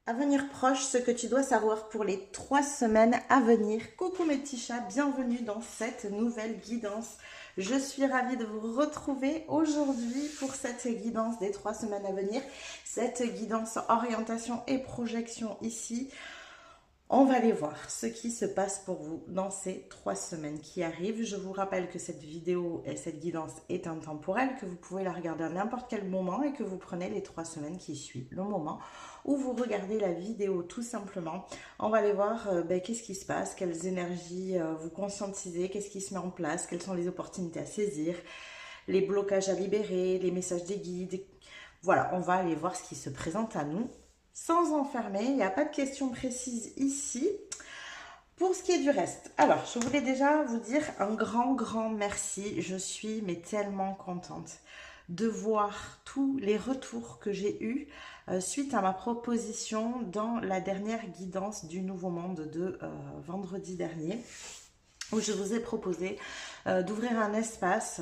Avenir proche, ce que tu dois savoir pour les 3 semaines à venir. Coucou mes petits chats, bienvenue dans cette nouvelle guidance. Je suis ravie de vous retrouver aujourd'hui pour cette guidance des 3 semaines à venir. Cette guidance orientation et projection ici. On va aller voir ce qui se passe pour vous dans ces 3 semaines qui arrivent. Je vous rappelle que cette vidéo et cette guidance est intemporelle, que vous pouvez la regarder à n'importe quel moment et que vous prenez les 3 semaines qui suivent le moment où vous regardez la vidéo tout simplement. On va aller voir qu'est-ce qui se passe, quelles énergies vous conscientisez, qu'est-ce qui se met en place, quelles sont les opportunités à saisir, les blocages à libérer, les messages des guides. Voilà, on va aller voir ce qui se présente à nous sans enfermer. Il n'y a pas de questions précises ici. Pour ce qui est du reste, alors je voulais déjà vous dire un grand merci. Je suis mais tellement contente de voir tous les retours que j'ai eus suite à ma proposition dans la dernière guidance du Nouveau Monde de vendredi dernier, où je vous ai proposé d'ouvrir un espace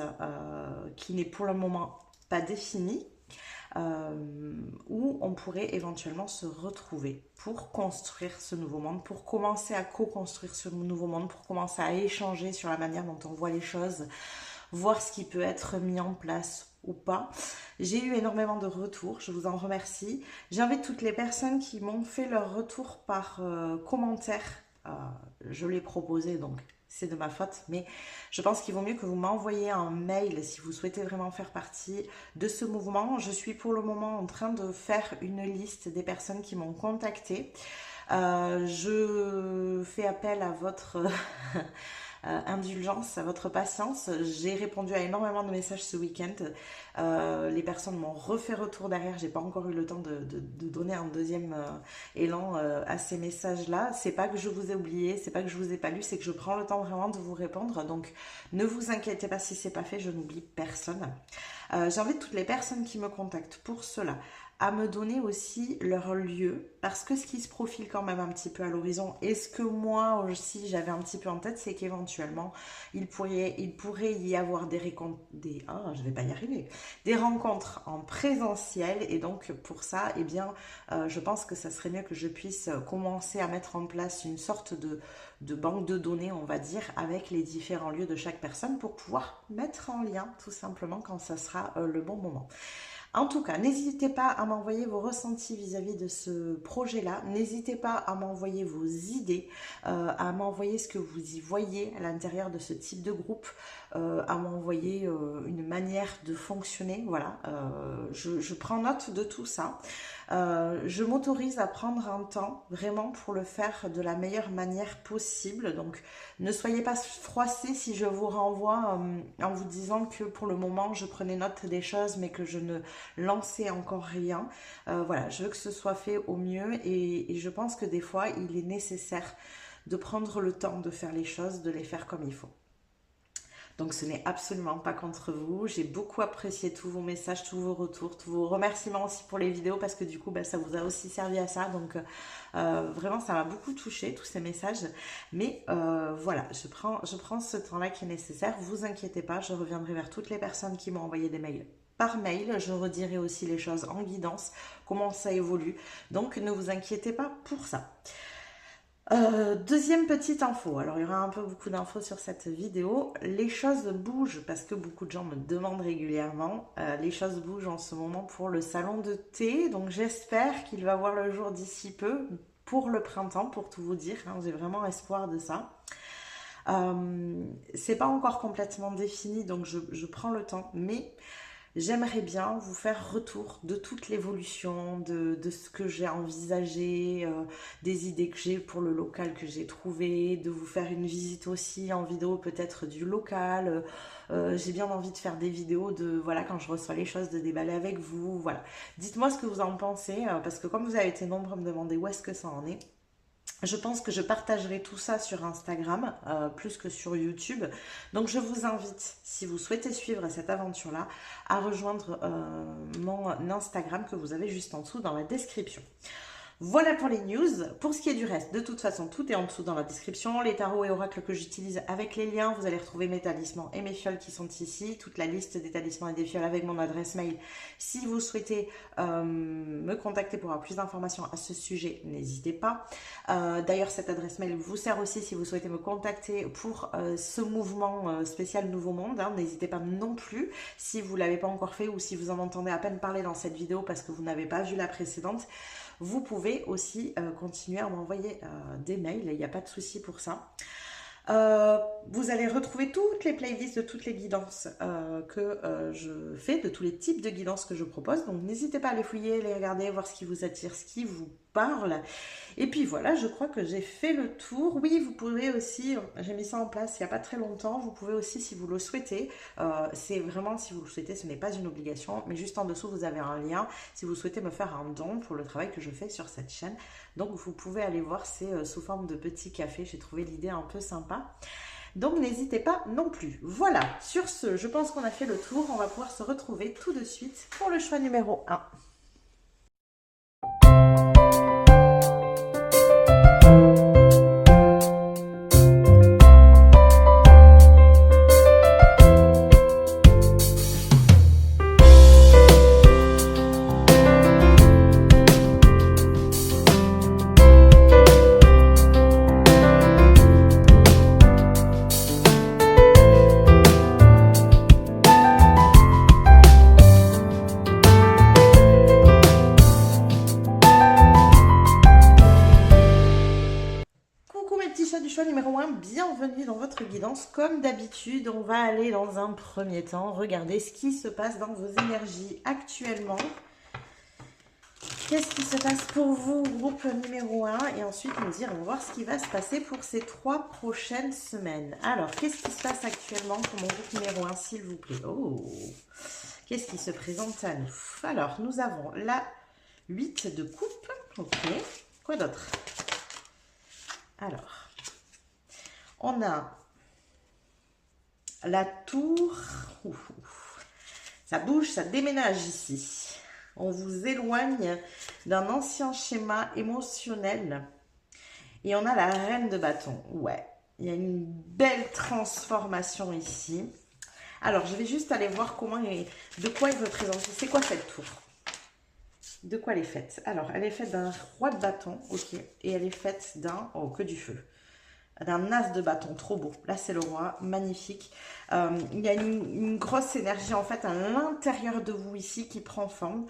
qui n'est pour le moment pas défini, où on pourrait éventuellement se retrouver pour construire ce nouveau monde, pour commencer à co-construire ce nouveau monde, pour commencer à échanger sur la manière dont on voit les choses, voir ce qui peut être mis en place ou pas. J'ai eu énormément de retours, je vous en remercie. J'invite toutes les personnes qui m'ont fait leur retour par commentaire. Je l'ai proposé, donc c'est de ma faute, mais je pense qu'il vaut mieux que vous m'envoyiez un mail si vous souhaitez vraiment faire partie de ce mouvement. Je suis pour le moment en train de faire une liste des personnes qui m'ont contacté. Je fais appel à votre indulgence, à votre patience. J'ai répondu à énormément de messages ce week-end. Les personnes m'ont refait retour derrière. J'ai pas encore eu le temps de donner un deuxième élan à ces messages-là. C'est pas que je vous ai oublié, c'est pas que je vous ai pas lu, c'est que je prends le temps vraiment de vous répondre. Donc ne vous inquiétez pas si c'est pas fait, je n'oublie personne. J'invite toutes les personnes qui me contactent pour cela à me donner aussi leur lieu, parce que ce qui se profile quand même un petit peu à l'horizon, et ce que moi aussi j'avais un petit peu en tête, c'est qu'éventuellement il pourrait y avoir je vais pas y arriver, des rencontres en présentiel, et donc pour ça, eh bien, je pense que ça serait mieux que je puisse commencer à mettre en place une sorte de banque de données, on va dire, avec les différents lieux de chaque personne pour pouvoir mettre en lien tout simplement quand ça sera le bon moment. En tout cas, n'hésitez pas à m'envoyer vos ressentis vis-à-vis de ce projet-là. N'hésitez pas à m'envoyer vos idées, à m'envoyer ce que vous y voyez à l'intérieur de ce type de groupe, à m'envoyer une manière de fonctionner. Voilà, je prends note de tout ça. Je m'autorise à prendre un temps vraiment pour le faire de la meilleure manière possible. Donc ne soyez pas froissés si je vous renvoie en vous disant que pour le moment je prenais note des choses mais que je ne lançais encore rien. Voilà, je veux que ce soit fait au mieux, et je pense que des fois il est nécessaire de prendre le temps de faire les choses, de les faire comme il faut. Donc ce n'est absolument pas contre vous. J'ai beaucoup apprécié tous vos messages, tous vos retours, tous vos remerciements aussi pour les vidéos, parce que du coup ça vous a aussi servi à ça. Donc vraiment ça m'a beaucoup touché tous ces messages. Mais voilà, je prends ce temps-là qui est nécessaire. Vous inquiétez pas, je reviendrai vers toutes les personnes qui m'ont envoyé des mails par mail. Je redirai aussi les choses en guidance, comment ça évolue. Donc ne vous inquiétez pas pour ça. Deuxième petite info, alors il y aura un peu beaucoup d'infos sur cette vidéo. Les choses bougent parce que beaucoup de gens me demandent régulièrement. Les choses bougent en ce moment pour le salon de thé, donc j'espère qu'il va voir le jour d'ici peu pour le printemps, pour tout vous dire, hein, j'ai vraiment espoir de ça. C'est pas encore complètement défini, donc je prends le temps, mais j'aimerais bien vous faire retour de toute l'évolution, de ce que j'ai envisagé, des idées que j'ai pour le local que j'ai trouvé, de vous faire une visite aussi en vidéo peut-être du local. J'ai bien envie de faire des vidéos de, voilà, quand je reçois les choses, de déballer avec vous. Voilà. Dites-moi ce que vous en pensez, parce que comme vous avez été nombreux à me demander où est-ce que ça en est, je pense que je partagerai tout ça sur Instagram, plus que sur YouTube. Donc je vous invite, si vous souhaitez suivre cette aventure-là, à rejoindre mon Instagram que vous avez juste en dessous dans la description. Voilà pour les news. Pour ce qui est du reste, de toute façon, tout est en dessous dans la description. Les tarots et oracles que j'utilise avec les liens, vous allez retrouver mes talismans et mes fioles qui sont ici. Toute la liste des talismans et des fioles avec mon adresse mail. Si vous souhaitez me contacter pour avoir plus d'informations à ce sujet, n'hésitez pas. D'ailleurs, cette adresse mail vous sert aussi si vous souhaitez me contacter pour ce mouvement spécial Nouveau Monde. Hein. N'hésitez pas non plus si vous ne l'avez pas encore fait ou si vous en entendez à peine parler dans cette vidéo parce que vous n'avez pas vu la précédente. Vous pouvez aussi continuer à m'envoyer des mails, il n'y a pas de souci pour ça. Vous allez retrouver toutes les playlists de toutes les guidances que je fais, de tous les types de guidances que je propose. Donc n'hésitez pas à les fouiller, les regarder, voir ce qui vous attire, ce qui vous parle. Et puis voilà, je crois que j'ai fait le tour. Oui, vous pouvez aussi, j'ai mis ça en place il n'y a pas très longtemps, vous pouvez aussi si vous le souhaitez, c'est vraiment si vous le souhaitez, ce n'est pas une obligation, mais juste en dessous vous avez un lien si vous souhaitez me faire un don pour le travail que je fais sur cette chaîne. Donc vous pouvez aller voir, c'est sous forme de petits cafés, j'ai trouvé l'idée un peu sympa. Donc n'hésitez pas non plus. Voilà, sur ce, je pense qu'on a fait le tour, on va pouvoir se retrouver tout de suite pour le choix numéro 1. Du choix numéro 1, bienvenue dans votre guidance. Comme d'habitude, on va aller dans un premier temps regarder ce qui se passe dans vos énergies actuellement. Qu'est-ce qui se passe pour vous, groupe numéro 1? Et ensuite, nous irons voir ce qui va se passer pour ces 3 prochaines semaines. Alors, qu'est-ce qui se passe actuellement pour mon groupe numéro 1, s'il vous plaît? Oh, qu'est-ce qui se présente à nous? Alors, nous avons la 8 de coupe. Ok, quoi d'autre? Alors, on a la tour. Ça bouge, ça déménage ici. On vous éloigne d'un ancien schéma émotionnel. Et on a la reine de bâton. Ouais, il y a une belle transformation ici. Alors, je vais juste aller voir de quoi il veut présenter. C'est quoi cette tour? De quoi elle est faite? Alors, elle est faite d'un roi de bâton, ok. Et elle est faite d'un, oh, que du feu. D'un as de bâton, trop beau. Là, c'est le roi, magnifique. Il y a une grosse énergie, en fait, à l'intérieur de vous ici qui prend forme.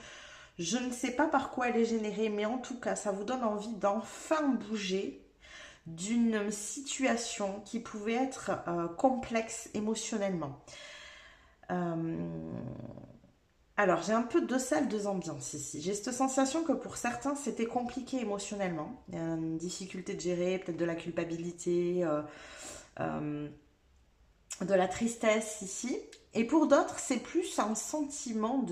Je ne sais pas par quoi elle est générée, mais en tout cas, ça vous donne envie d'enfin bouger d'une situation qui pouvait être complexe émotionnellement. Alors, j'ai un peu deux salles, deux ambiances ici. J'ai cette sensation que pour certains, c'était compliqué émotionnellement. Il y a une difficulté de gérer, peut-être de la culpabilité, de la tristesse ici. Et pour d'autres, c'est plus un sentiment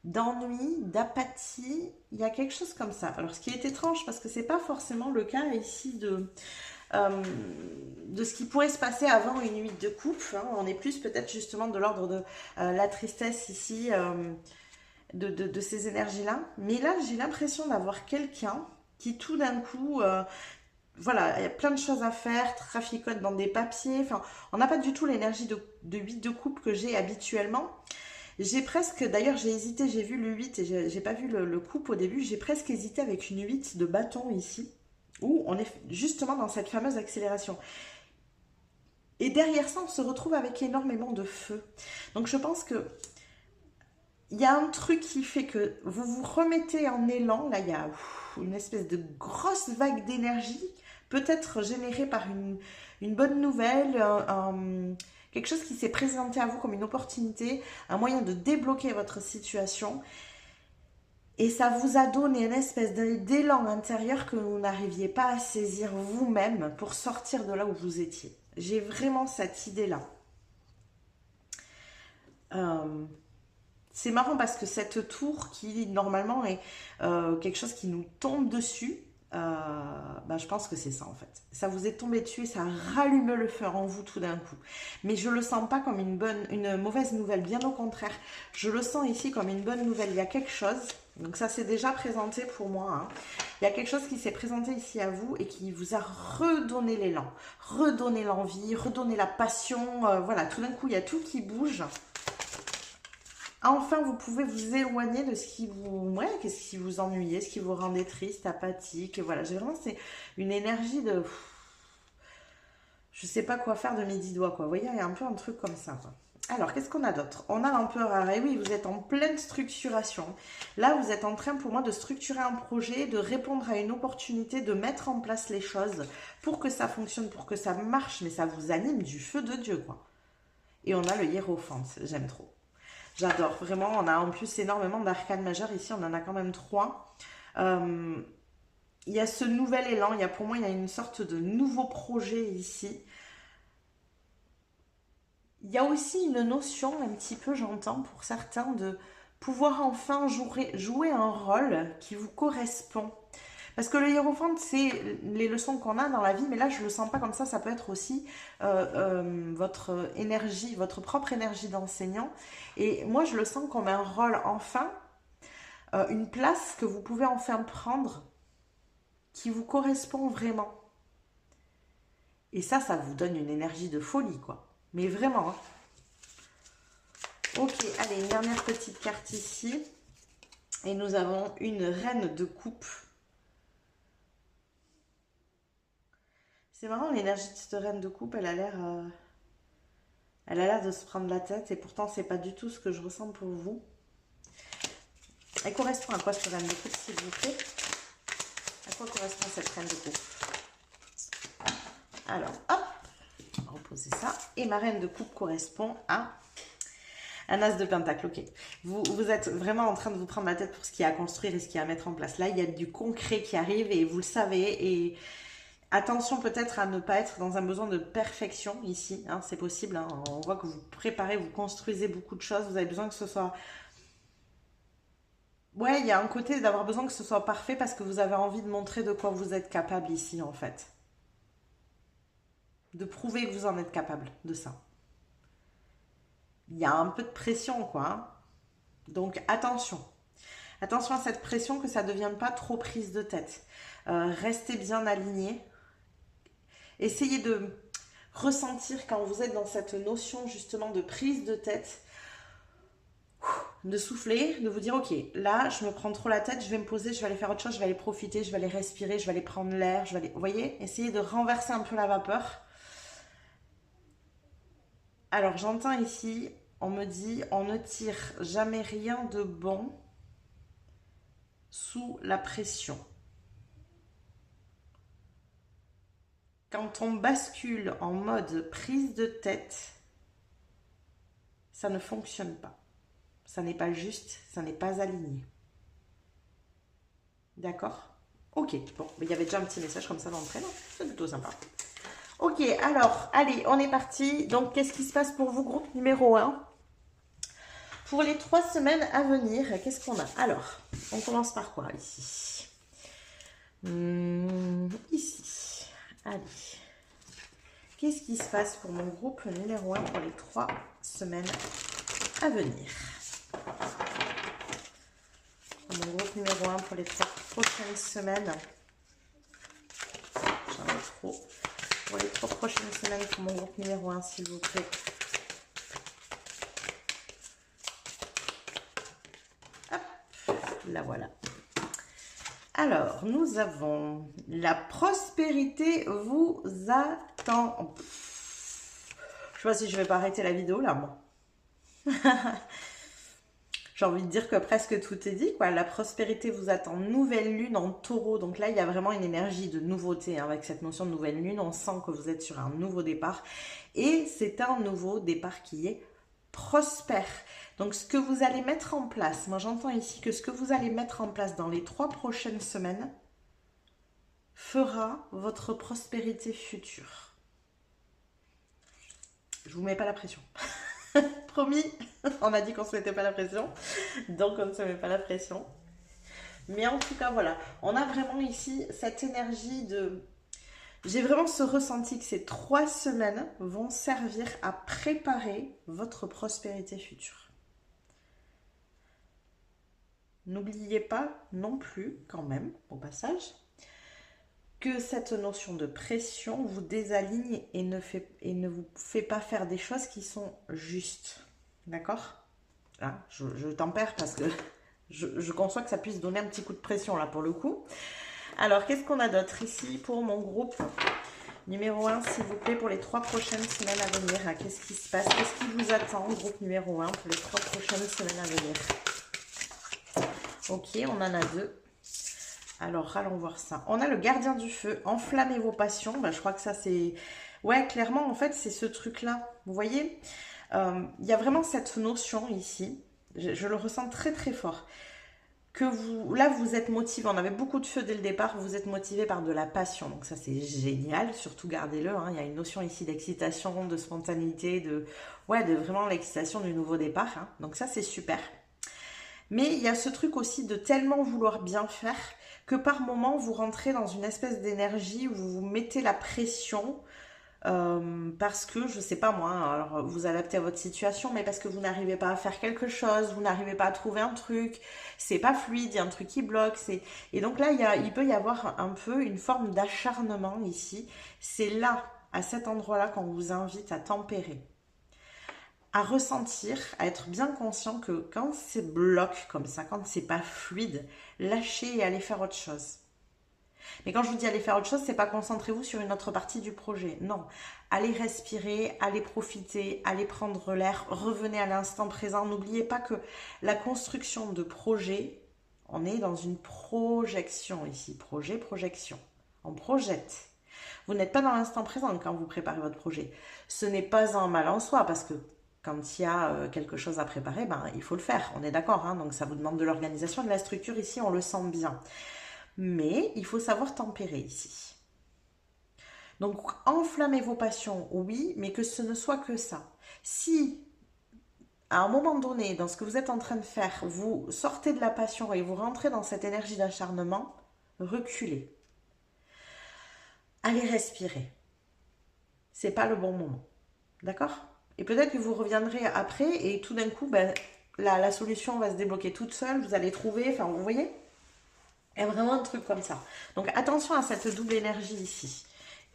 d'ennui, d'apathie. Il y a quelque chose comme ça. Alors, ce qui est étrange, parce que c'est pas forcément le cas ici de ce qui pourrait se passer avant une nuit de coupe. Hein. On est plus peut-être justement de l'ordre de la tristesse ici, de ces énergies-là. Mais là, j'ai l'impression d'avoir quelqu'un qui tout d'un coup, voilà, il y a plein de choses à faire, traficote dans des papiers. Enfin, on n'a pas du tout l'énergie de 8 de coupe que j'ai habituellement. J'ai presque, d'ailleurs j'ai hésité, j'ai vu le 8 et j'ai pas vu le coupe au début. J'ai presque hésité avec une 8 de bâton ici, où on est justement dans cette fameuse accélération. Et derrière ça, on se retrouve avec énormément de feu. Donc je pense que il y a un truc qui fait que vous vous remettez en élan. Là, il y a une espèce de grosse vague d'énergie, peut-être générée par une bonne nouvelle, quelque chose qui s'est présenté à vous comme une opportunité, un moyen de débloquer votre situation. Et ça vous a donné une espèce d'élan intérieur que vous n'arriviez pas à saisir vous-même pour sortir de là où vous étiez. J'ai vraiment cette idée-là. C'est marrant parce que cette tour qui normalement est quelque chose qui nous tombe dessus, je pense que c'est ça en fait. Ça vous est tombé dessus et ça rallume le feu en vous tout d'un coup. Mais je le sens pas comme une mauvaise nouvelle, bien au contraire. Je le sens ici comme une bonne nouvelle. Il y a quelque chose Donc ça s'est déjà présenté pour moi, hein. Il y a quelque chose qui s'est présenté ici à vous et qui vous a redonné l'élan, redonné l'envie, redonné la passion. Voilà, tout d'un coup, il y a tout qui bouge. Enfin, vous pouvez vous éloigner de ce qui vous, ouais, qu'est-ce qui vous ennuyait, ce qui vous rendait triste, apathique. Voilà, j'ai vraiment, c'est une énergie de... Je sais pas quoi faire de mes 10 doigts, quoi. Vous voyez, il y a un peu un truc comme ça, quoi. Alors, qu'est-ce qu'on a d'autre? On a l'empereur. Et oui, vous êtes en pleine structuration. Là, vous êtes en train, pour moi, de structurer un projet, de répondre à une opportunité, de mettre en place les choses pour que ça fonctionne, pour que ça marche. Mais ça vous anime du feu de Dieu, quoi. Et on a le hiérophante. J'aime trop. J'adore. Vraiment, on a en plus énormément d'arcanes majeures. Ici, on en a quand même 3. Il y a ce nouvel élan. Pour moi, il y a une sorte de nouveau projet ici. Il y a aussi une notion, un petit peu, j'entends, pour certains, de pouvoir enfin jouer un rôle qui vous correspond. Parce que le hiérophante, c'est les leçons qu'on a dans la vie, mais là, je ne le sens pas comme ça. Ça peut être aussi votre énergie, votre propre énergie d'enseignant. Et moi, je le sens comme un rôle, enfin, une place que vous pouvez enfin prendre qui vous correspond vraiment. Et ça vous donne une énergie de folie, quoi. Mais vraiment, hein. Ok, allez, une dernière petite carte ici. Et nous avons une reine de coupe. C'est marrant, l'énergie de cette reine de coupe, elle a l'air de se prendre la tête. Et pourtant, c'est pas du tout ce que je ressens pour vous. Elle correspond à quoi, cette reine de coupe, s'il vous plaît? À quoi correspond cette reine de coupe? Alors, hop, on va reposer ça. Et ma reine de coupe correspond à un as de pentacle. Ok. Vous êtes vraiment en train de vous prendre la tête pour ce qu'il y a à construire et ce qu'il y a à mettre en place. Là, il y a du concret qui arrive et vous le savez. Et attention peut-être à ne pas être dans un besoin de perfection ici. Hein, c'est possible. Hein. On voit que vous préparez, vous construisez beaucoup de choses. Vous avez besoin que ce soit... Ouais, il y a un côté d'avoir besoin que ce soit parfait parce que vous avez envie de montrer de quoi vous êtes capable ici, en fait. De prouver que vous en êtes capable de ça. Il y a un peu de pression, quoi. Hein. Donc, attention. Attention à cette pression, que ça ne devienne pas trop prise de tête. Restez bien aligné. Essayez de ressentir quand vous êtes dans cette notion, justement, de prise de tête, de souffler, de vous dire, ok, là, je me prends trop la tête, je vais me poser, je vais aller faire autre chose, je vais aller profiter, je vais aller respirer, je vais aller prendre l'air, je vais aller... Vous voyez, essayez de renverser un peu la vapeur. Alors, j'entends ici, on me dit, on ne tire jamais rien de bon sous la pression. Quand on bascule en mode prise de tête, ça ne fonctionne pas. Ça n'est pas juste, ça n'est pas aligné. D'accord? Ok, bon, il y avait déjà un petit message comme ça d'entrée, non? C'est plutôt sympa. Ok, alors, allez, on est parti. Donc, qu'est-ce qui se passe pour vous, groupe numéro 1? Pour les 3 semaines à venir, qu'est-ce qu'on a? Alors, on commence par quoi ici? Ici. Allez. Qu'est-ce qui se passe pour mon groupe numéro 1 pour les 3 semaines à venir? Mon groupe numéro 1 pour les 3 prochaines semaines. J'en ai trop. Pour les 3 prochaines semaines pour mon groupe numéro 1, s'il vous plaît. Hop, là voilà. Alors, nous avons la prospérité vous attend. Je sais pas si je vais pas arrêter la vidéo là, moi. J'ai envie de dire que presque tout est dit, quoi. La prospérité vous attend. Nouvelle lune en taureau. Donc là, il y a vraiment une énergie de nouveauté, hein, avec cette notion de nouvelle lune. On sent que vous êtes sur un nouveau départ. Et c'est un nouveau départ qui est prospère. Donc, ce que vous allez mettre en place, moi j'entends ici que ce que vous allez mettre en place dans les 3 prochaines semaines fera votre prospérité future. Je vous mets pas la pression. Promis, on a dit qu'on ne se mettait pas la pression, donc on ne se met pas la pression. Mais en tout cas, voilà, on a vraiment ici cette énergie de... J'ai vraiment ce ressenti que ces 3 semaines vont servir à préparer votre prospérité future. n'oubliez pas non plus, quand même, au passage, que cette notion de pression vous désaligne et ne vous fait pas faire des choses qui sont justes. D'accord? Là, je tempère parce que je conçois que ça puisse donner un petit coup de pression là pour le coup. Alors, qu'est-ce qu'on a d'autre ici pour mon groupe numéro 1, s'il vous plaît, pour les 3 prochaines semaines à venir? Qu'est-ce qui se passe? Qu'est-ce qui vous attend, groupe numéro 1, pour les 3 prochaines semaines à venir? Ok, on en a 2. Alors, allons voir ça. On a le gardien du feu. Enflammez vos passions. Ben, je crois que ça, c'est... Ouais, clairement, en fait, c'est ce truc-là. Vous voyez, il y a vraiment cette notion ici. Je le ressens très, très fort. Que vous, là, vous êtes motivé. On avait beaucoup de feu dès le départ. Vous êtes motivé par de la passion. Donc, ça, c'est génial. Surtout, gardez-le. Hein. Il y a une notion ici d'excitation, de spontanéité, ouais, de vraiment l'excitation du nouveau départ. Hein. Donc, ça, c'est super. Mais il y a ce truc aussi de tellement vouloir bien faire que par moment, vous rentrez dans une espèce d'énergie où vous vous mettez la pression parce que, je sais pas moi, alors vous adaptez à votre situation, mais parce que vous n'arrivez pas à faire quelque chose, vous n'arrivez pas à trouver un truc, c'est pas fluide, il y a un truc qui bloque. Et donc là, il peut y avoir un peu une forme d'acharnement ici. C'est là, à cet endroit-là, qu'on vous invite à tempérer, à ressentir, à être bien conscient que quand c'est bloc comme ça, quand c'est pas fluide, lâchez et allez faire autre chose. Mais quand je vous dis aller faire autre chose, c'est pas concentrez-vous sur une autre partie du projet. Non, allez respirer, allez profiter, allez prendre l'air, revenez à l'instant présent. N'oubliez pas que la construction de projet, on est dans une projection ici, projet, projection. On projette. Vous n'êtes pas dans l'instant présent quand vous préparez votre projet. Ce n'est pas un mal en soi parce que quand il y a quelque chose à préparer, ben, il faut le faire, on est d'accord, hein, donc ça vous demande de l'organisation, de la structure, ici on le sent bien. Mais il faut savoir tempérer ici. Donc enflammez vos passions, oui, mais que ce ne soit que ça. Si à un moment donné, dans ce que vous êtes en train de faire, vous sortez de la passion et vous rentrez dans cette énergie d'acharnement, reculez. Allez respirer. C'est pas le bon moment. D'accord? Et peut-être que vous reviendrez après et tout d'un coup, ben, la solution va se débloquer toute seule, vous allez trouver, enfin vous voyez? Il y a vraiment un truc comme ça. Donc attention à cette double énergie ici.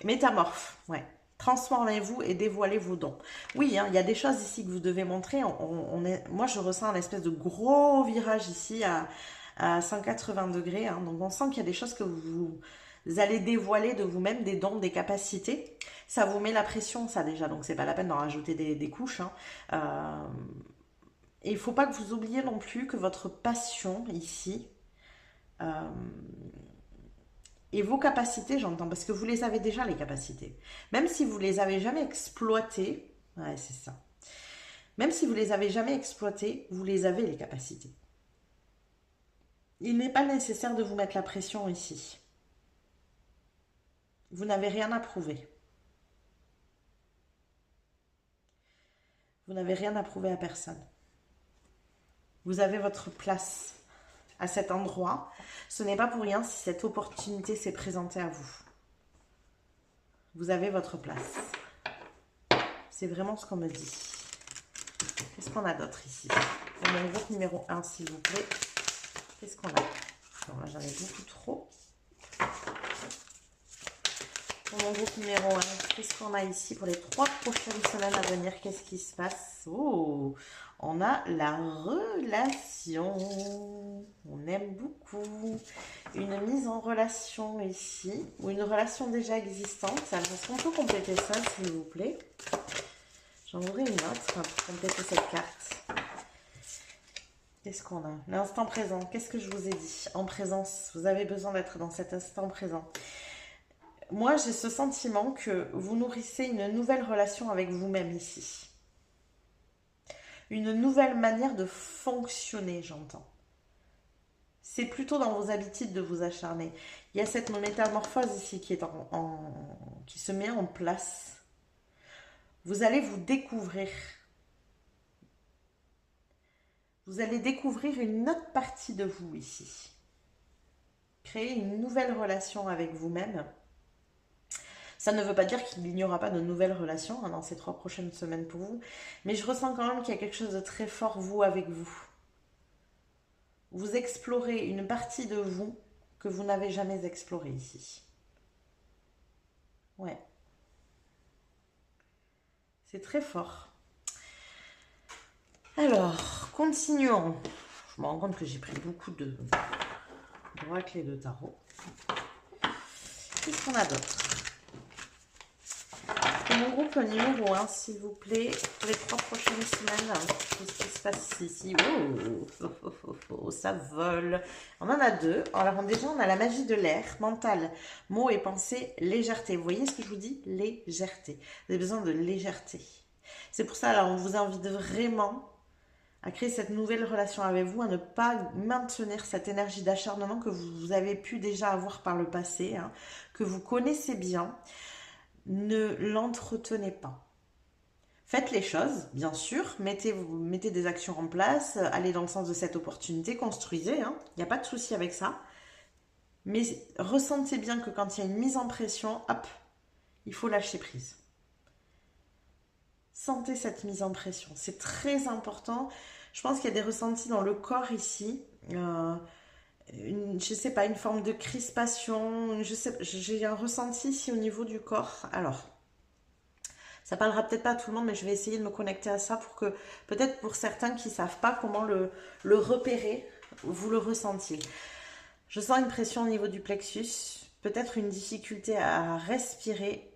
Métamorphe, ouais. Transformez-vous et dévoilez vos dons. Oui, hein, il y a des choses ici que vous devez montrer. Moi, je ressens un espèce de gros virage ici à 180 degrés. Hein. Donc on sent qu'il y a des choses que vous allez dévoiler de vous-même, des dons, des capacités. Ça vous met la pression, ça déjà. Donc c'est pas la peine d'en rajouter des couches. Hein. Et il ne faut pas que vous oubliez non plus que votre passion ici... et vos capacités, j'entends, parce que vous les avez déjà, les capacités. Même si vous les avez jamais exploitées, ouais, c'est ça. Même si vous les avez jamais exploitées, vous les avez, les capacités. Il n'est pas nécessaire de vous mettre la pression ici. Vous n'avez rien à prouver. Vous n'avez rien à prouver à personne. Vous avez votre place à cet endroit. Ce n'est pas pour rien si cette opportunité s'est présentée à vous. Vous avez votre place. C'est vraiment ce qu'on me dit. Qu'est-ce qu'on a d'autre ici? Pour mon groupe numéro 1, s'il vous plaît. Qu'est-ce qu'on a? Non, là, j'en ai beaucoup trop. Pour mon groupe numéro 1, qu'est-ce qu'on a ici pour les 3 prochaines semaines à venir? Qu'est-ce qui se passe? Oh, on a la relation. On aime beaucoup. Une mise en relation ici, ou une relation déjà existante. Est-ce qu'on peut compléter ça, s'il vous plaît? J'en voudrais une autre pour compléter cette carte. Qu'est-ce qu'on a? L'instant présent. Qu'est-ce que je vous ai dit? En présence. Vous avez besoin d'être dans cet instant présent. Moi, j'ai ce sentiment que vous nourrissez une nouvelle relation avec vous-même ici. Une nouvelle manière de fonctionner, j'entends. C'est plutôt dans vos habitudes de vous acharner. Il y a cette métamorphose ici qui, qui se met en place. Vous allez vous découvrir. Vous allez découvrir une autre partie de vous ici. Créer une nouvelle relation avec vous-même. Ça ne veut pas dire qu'il n'y aura pas de nouvelles relations dans ces 3 prochaines semaines pour vous. Mais je ressens quand même qu'il y a quelque chose de très fort, vous, avec vous. vous explorez une partie de vous que vous n'avez jamais explorée ici. Ouais, c'est très fort. Alors, continuons. Je me rends compte que j'ai pris beaucoup de oracles de tarot. Qu'est-ce qu'on a d'autre? Pour mon groupe numéro 1, s'il vous plaît, pour les 3 prochaines semaines, qu'est-ce qui se passe ici? Ça vole. On en a 2. Alors déjà, on a la magie de l'air, mental, mots et pensées, légèreté. Vous voyez ce que je vous dis? Légèreté. Vous avez besoin de légèreté. C'est pour ça, là, on vous invite vraiment à créer cette nouvelle relation avec vous, à ne pas maintenir cette énergie d'acharnement que vous avez pu déjà avoir par le passé, hein, que vous connaissez bien. Ne l'entretenez pas. Faites les choses, bien sûr, mettez des actions en place, allez dans le sens de cette opportunité, construisez, hein, il n'y a pas de souci avec ça. Mais ressentez bien que quand il y a une mise en pression, hop, il faut lâcher prise. Sentez cette mise en pression, c'est très important. Je pense qu'il y a des ressentis dans le corps ici. Je sais pas, une forme de crispation. J'ai un ressenti ici au niveau du corps. Alors, ça parlera peut-être pas à tout le monde, mais je vais essayer de me connecter à ça pour que, peut-être pour certains qui ne savent pas comment le repérer, vous le ressentiez. Je sens une pression au niveau du plexus, peut-être une difficulté à respirer,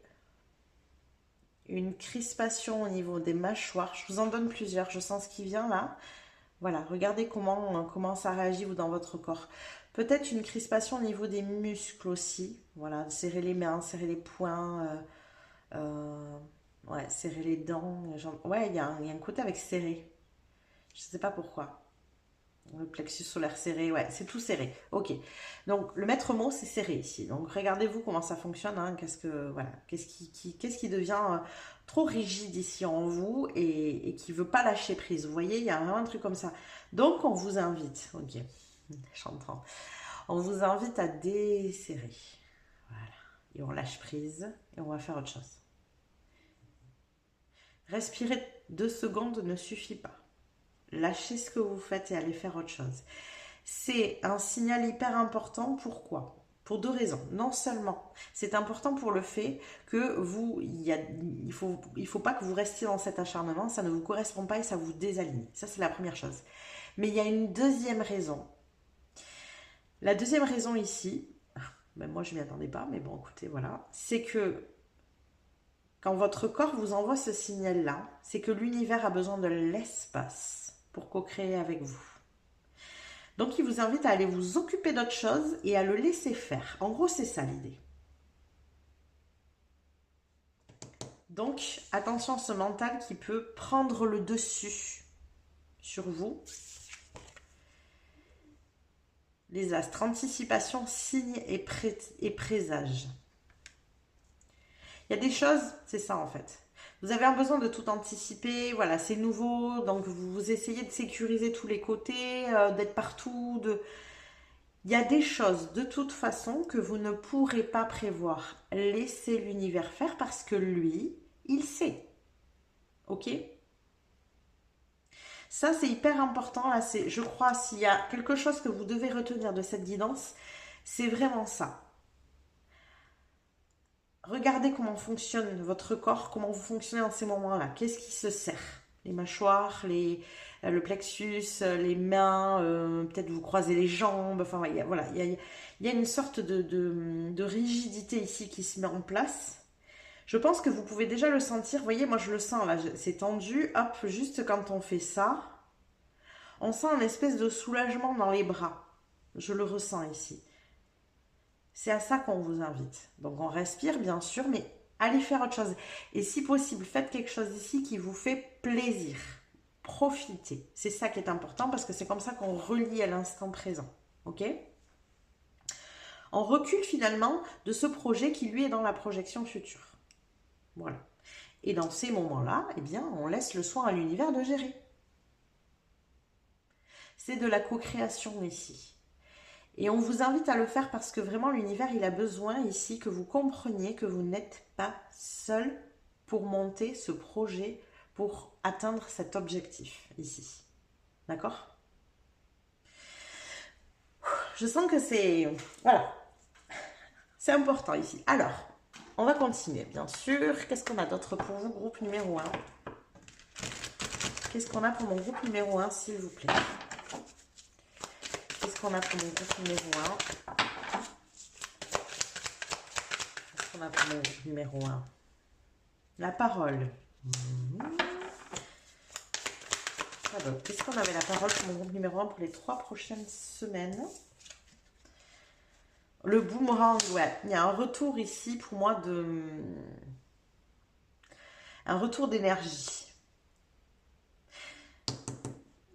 une crispation au niveau des mâchoires. Je vous en donne plusieurs, je sens ce qui vient là. Voilà, regardez comment ça réagit vous dans votre corps. Peut-être une crispation au niveau des muscles aussi. Voilà, serrer les mains, serrer les poings, ouais, serrer les dents. Ouais, il y a un côté avec serré. Je ne sais pas pourquoi. Le plexus solaire serré, ouais, c'est tout serré. Ok. Donc le maître mot, c'est serré ici. Donc regardez-vous comment ça fonctionne. Hein. Qu'est-ce qui devient trop rigide ici en vous et qui veut pas lâcher prise. Vous voyez, il y a vraiment un truc comme ça. Donc on vous invite. Ok. J'entends. On vous invite à desserrer. Voilà. Et on lâche prise et on va faire autre chose. Respirer 2 secondes ne suffit pas. Lâchez ce que vous faites et allez faire autre chose. C'est un signal hyper important. Pourquoi? Pour 2 raisons. Non seulement, c'est important pour le fait que il faut pas que vous restiez dans cet acharnement, ça ne vous correspond pas et ça vous désaligne. Ça, c'est la première chose. Mais il y a une deuxième raison. La deuxième raison ici, ben moi je m'y attendais pas, mais bon, écoutez, voilà, c'est que quand votre corps vous envoie ce signal-là, c'est que l'univers a besoin de l'espace pour co-créer avec vous. Donc, il vous invite à aller vous occuper d'autre chose et à le laisser faire. En gros, c'est ça l'idée. Donc, attention à ce mental qui peut prendre le dessus sur vous. Les astres, anticipation, signes et présages. Il y a des choses, c'est ça en fait. Vous avez un besoin de tout anticiper, voilà, c'est nouveau, donc vous essayez de sécuriser tous les côtés, d'être partout. Il y a des choses de toute façon que vous ne pourrez pas prévoir. Laissez l'univers faire parce que lui, il sait. Ok? Ça, c'est hyper important. Là, je crois, s'il y a quelque chose que vous devez retenir de cette guidance, c'est vraiment ça. Regardez comment fonctionne votre corps, comment vous fonctionnez en ces moments-là. Qu'est-ce qui se serre? Les mâchoires, le plexus, les mains, peut-être vous croisez les jambes. Enfin, voilà, il y a une sorte de rigidité ici qui se met en place. Je pense que vous pouvez déjà le sentir. Vous voyez, moi je le sens là, c'est tendu. Hop, juste quand on fait ça, on sent une espèce de soulagement dans les bras. Je le ressens ici. C'est à ça qu'on vous invite. Donc on respire bien sûr, mais allez faire autre chose. Et si possible, faites quelque chose ici qui vous fait plaisir. Profitez. C'est ça qui est important parce que c'est comme ça qu'on relie à l'instant présent. Ok? On recule finalement de ce projet qui lui est dans la projection future. Voilà. Et dans ces moments-là, eh bien, on laisse le soin à l'univers de gérer. C'est de la co-création ici. Et on vous invite à le faire parce que vraiment l'univers, il a besoin ici que vous compreniez que vous n'êtes pas seul pour monter ce projet, pour atteindre cet objectif ici. D'accord? Je sens que c'est... Voilà. C'est important ici. Alors, on va continuer, bien sûr. Qu'est-ce qu'on a d'autre pour vous, groupe numéro 1? Qu'est-ce qu'on a pour mon groupe numéro 1, s'il vous plaît? Qu'est-ce qu'on a pour mon groupe numéro 1? Qu'est-ce qu'on a pour mon groupe numéro 1? La parole. Alors, qu'est-ce qu'on avait la parole pour mon groupe numéro 1 pour les 3 prochaines semaines? Le boomerang, ouais. Il y a un retour ici pour moi de... Un retour d'énergie.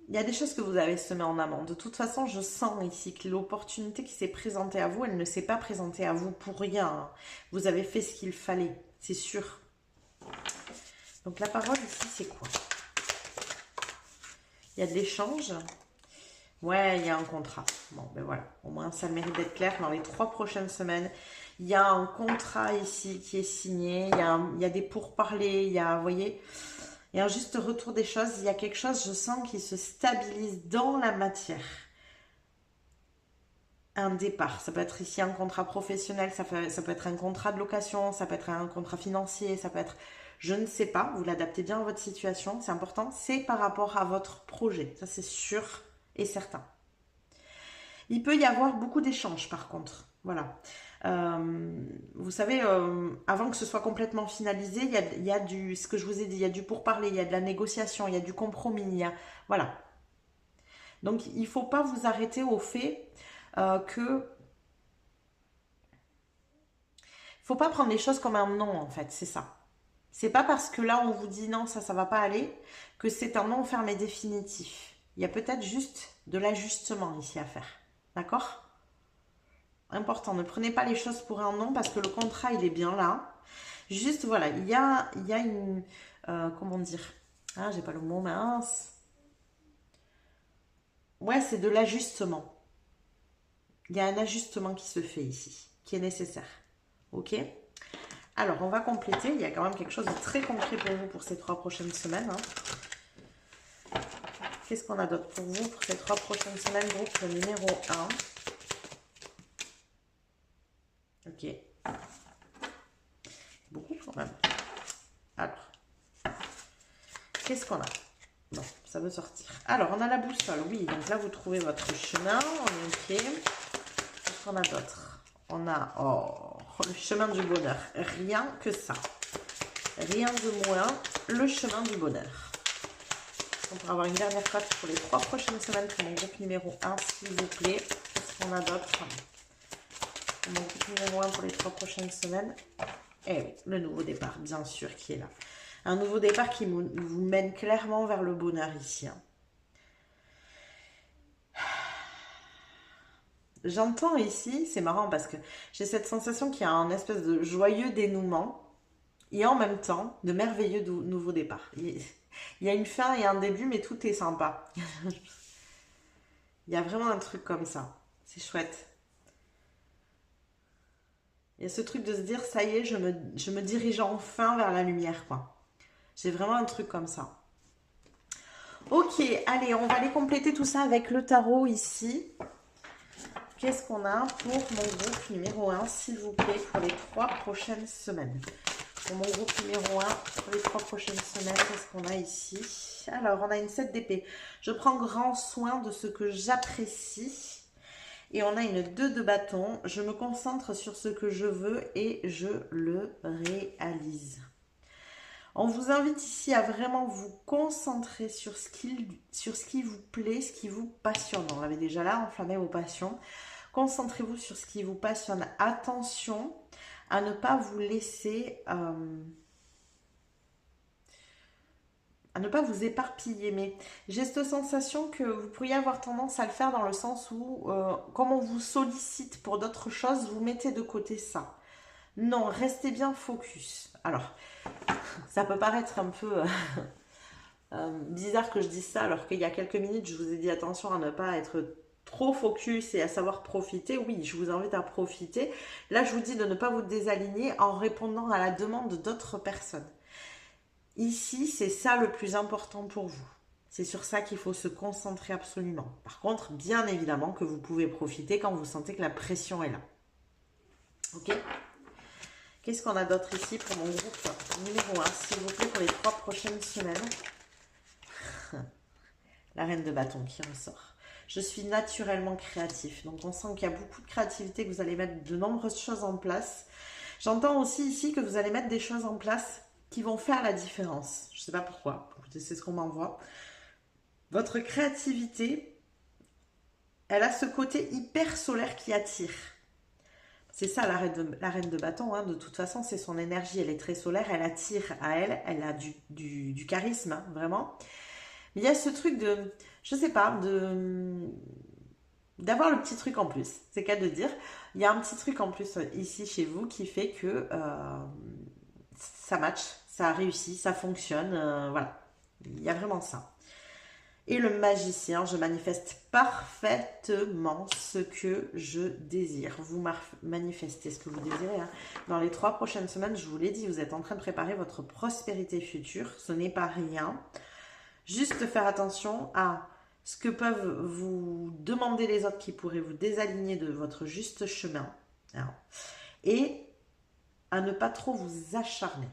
Il y a des choses que vous avez semées en amont. De toute façon, je sens ici que l'opportunité qui s'est présentée à vous, elle ne s'est pas présentée à vous pour rien. Vous avez fait ce qu'il fallait, c'est sûr. Donc la parole ici, c'est quoi? Il y a de l'échange. Ouais, il y a un contrat. Bon, ben voilà. Au moins, ça mérite d'être clair. Dans les 3 prochaines semaines, il y a un contrat ici qui est signé. Il y a des pourparlers. Il y a, vous voyez, il y a un juste retour des choses. Il y a quelque chose, je sens, qui se stabilise dans la matière. Un départ. Ça peut être ici un contrat professionnel. Ça peut être un contrat de location. Ça peut être un contrat financier. Ça peut être... Je ne sais pas. Vous l'adaptez bien à votre situation. C'est important. C'est par rapport à votre projet. Ça, c'est sûr et certain. Il peut y avoir beaucoup d'échanges par contre. Voilà. Vous savez, avant que ce soit complètement finalisé, il y a du, ce que je vous ai dit, il y a du pourparler, il y a de la négociation, il y a du compromis, il y a, voilà. Donc, il ne faut pas vous arrêter au fait que... Il ne faut pas prendre les choses comme un non, en fait, c'est ça. C'est pas parce que là, on vous dit non, ça va pas aller, que c'est un non ferme et définitif. Il y a peut-être juste de l'ajustement ici à faire. D'accord? Important, ne prenez pas les choses pour un non parce que le contrat, il est bien là. Juste, voilà, il y a une... comment dire? Ah, j'ai pas le mot, mince. Ouais, c'est de l'ajustement. Il y a un ajustement qui se fait ici, qui est nécessaire. Ok? Alors, on va compléter. Il y a quand même quelque chose de très concret pour vous pour ces 3 prochaines semaines. Hein. Qu'est-ce qu'on a d'autre pour vous pour ces 3 prochaines semaines, groupe numéro 1? Ok. Beaucoup quand même. Alors, qu'est-ce qu'on a? Bon, ça veut sortir. Alors, on a la boussole, oui. Donc là, vous trouvez votre chemin. On est ok. Qu'est-ce qu'on a d'autre? On a le chemin du bonheur. Rien que ça. Rien de moins. Le chemin du bonheur. On pourra avoir une dernière carte pour les 3 prochaines semaines pour mon groupe numéro 1, s'il vous plaît. Qu'est-ce qu'on a d'autre? Mon groupe numéro 1 pour les 3 prochaines semaines. Et oui, le nouveau départ, bien sûr, qui est là. Un nouveau départ qui vous mène clairement vers le bonheur ici. Hein. J'entends ici, c'est marrant parce que j'ai cette sensation qu'il y a un espèce de joyeux dénouement et en même temps de merveilleux nouveau départ. Il y a une fin et un début, mais tout est sympa. Il y a vraiment un truc comme ça. C'est chouette. Il y a ce truc de se dire, ça y est, je me dirige enfin vers la lumière, quoi. J'ai vraiment un truc comme ça. Ok, allez, on va aller compléter tout ça avec le tarot ici. Qu'est-ce qu'on a pour mon groupe numéro 1, s'il vous plaît, pour les 3 prochaines semaines? Pour mon groupe numéro 1, pour les 3 prochaines semaines, qu'est-ce qu'on a ici? Alors, on a une 7 d'épée. Je prends grand soin de ce que j'apprécie. Et on a une 2 de bâton. Je me concentre sur ce que je veux et je le réalise. On vous invite ici à vraiment vous concentrer sur ce qui vous plaît, ce qui vous passionne. On l'avait déjà là, enflammez vos passions. Concentrez-vous sur ce qui vous passionne. Attention à ne pas vous laisser... à ne pas vous éparpiller, mais j'ai cette sensation que vous pourriez avoir tendance à le faire dans le sens où, comme on vous sollicite pour d'autres choses, vous mettez de côté ça. Non, restez bien focus. Alors, ça peut paraître un peu bizarre que je dise ça, alors qu'il y a quelques minutes, je vous ai dit attention à ne pas être trop focus et à savoir profiter. Oui, je vous invite à profiter. Là, je vous dis de ne pas vous désaligner en répondant à la demande d'autres personnes. Ici, c'est ça le plus important pour vous. C'est sur ça qu'il faut se concentrer absolument. Par contre, bien évidemment que vous pouvez profiter quand vous sentez que la pression est là. Ok? Qu'est-ce qu'on a d'autre ici pour mon groupe numéro 1, s'il vous plaît, pour les 3 prochaines semaines? La reine de bâton qui ressort. Je suis naturellement créatif. Donc, on sent qu'il y a beaucoup de créativité, que vous allez mettre de nombreuses choses en place. J'entends aussi ici que vous allez mettre des choses en place qui vont faire la différence. Je ne sais pas pourquoi. C'est ce qu'on m'envoie. Votre créativité, elle a ce côté hyper solaire qui attire. C'est ça la reine de bâton, hein. De toute façon, c'est son énergie. Elle est très solaire, elle attire à elle. Elle a du charisme, hein, vraiment. Mais il y a ce truc de, je sais pas, d'avoir le petit truc en plus. C'est qu'à de dire. Il y a un petit truc en plus ici chez vous qui fait que ça match, ça réussit, ça fonctionne. Voilà. Il y a vraiment ça. Et le magicien, je manifeste parfaitement ce que je désire. Vous manifestez ce que vous désirez. Hein. Dans les 3 prochaines semaines, je vous l'ai dit, vous êtes en train de préparer votre prospérité future. Ce n'est pas rien. Juste faire attention à ce que peuvent vous demander les autres qui pourraient vous désaligner de votre juste chemin. Hein. Et à ne pas trop vous acharner.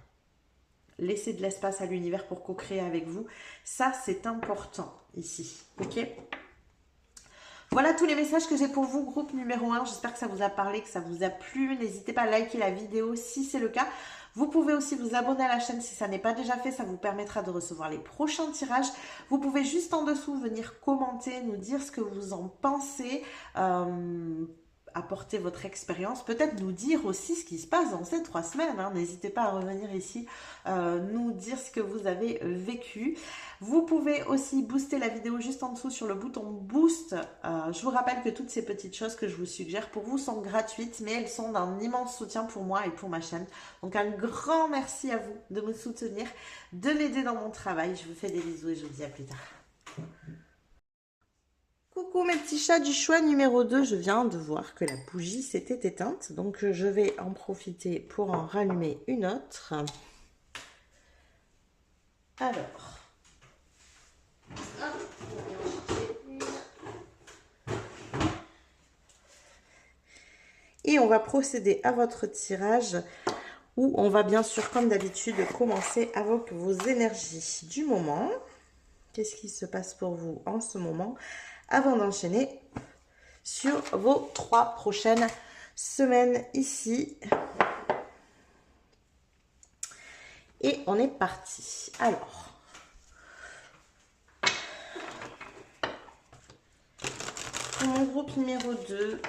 Laissez de l'espace à l'univers pour co-créer avec vous. Ça, c'est important ici. Ok? Voilà tous les messages que j'ai pour vous, groupe numéro 1. J'espère que ça vous a parlé, que ça vous a plu. N'hésitez pas à liker la vidéo si c'est le cas. Vous pouvez aussi vous abonner à la chaîne si ça n'est pas déjà fait. Ça vous permettra de recevoir les prochains tirages. Vous pouvez juste en dessous venir commenter, nous dire ce que vous en pensez. Apporter votre expérience, peut-être nous dire aussi ce qui se passe dans ces 3 semaines. Hein. N'hésitez pas à revenir ici, nous dire ce que vous avez vécu. Vous pouvez aussi booster la vidéo juste en dessous sur le bouton boost. Je vous rappelle que toutes ces petites choses que je vous suggère pour vous sont gratuites, mais elles sont d'un immense soutien pour moi et pour ma chaîne. Donc un grand merci à vous de me soutenir, de m'aider dans mon travail. Je vous fais des bisous et je vous dis à plus tard. Coucou mes petits chats du choix numéro 2, je viens de voir que la bougie s'était éteinte, donc je vais en profiter pour en rallumer une autre. Alors, et on va procéder à votre tirage où on va bien sûr, comme d'habitude, commencer avec vos énergies du moment. Qu'est-ce qui se passe pour vous en ce moment avant d'enchaîner sur vos 3 prochaines semaines ici. Et on est parti. Alors, pour mon groupe numéro 2,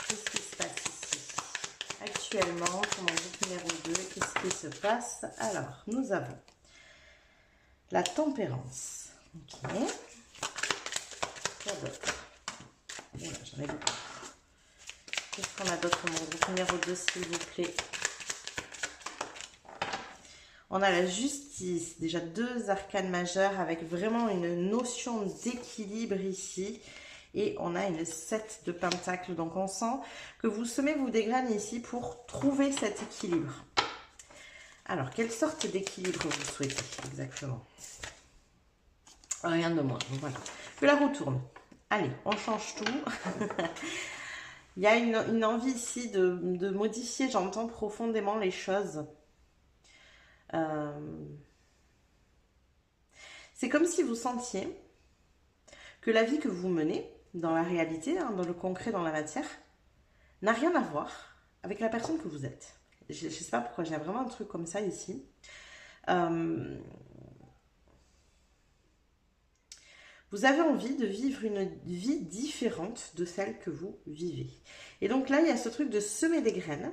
qu'est-ce qui se passe ici actuellement pour mon groupe numéro 2? Qu'est-ce qui se passe? Alors, nous avons la tempérance. Ok. Quoi d'autre? Voilà, j'en ai beaucoup. Qu'est-ce qu'on a d'autre pour mon groupe numéro 2, s'il vous plaît? On a la justice, déjà 2 arcanes majeures avec vraiment une notion d'équilibre ici. Et on a une 7 de pentacles. Donc on sent que vous semez vos graines ici pour trouver cet équilibre. Alors, quelle sorte d'équilibre vous souhaitez exactement? Rien de moins. Voilà. Que la roue tourne. Allez, on change tout. Il y a une envie ici de modifier, j'entends profondément les choses. C'est comme si vous sentiez que la vie que vous menez dans la réalité, hein, dans le concret, dans la matière, n'a rien à voir avec la personne que vous êtes. Je ne sais pas pourquoi, j'ai vraiment un truc comme ça ici. Vous avez envie de vivre une vie différente de celle que vous vivez. Et donc là, il y a ce truc de semer des graines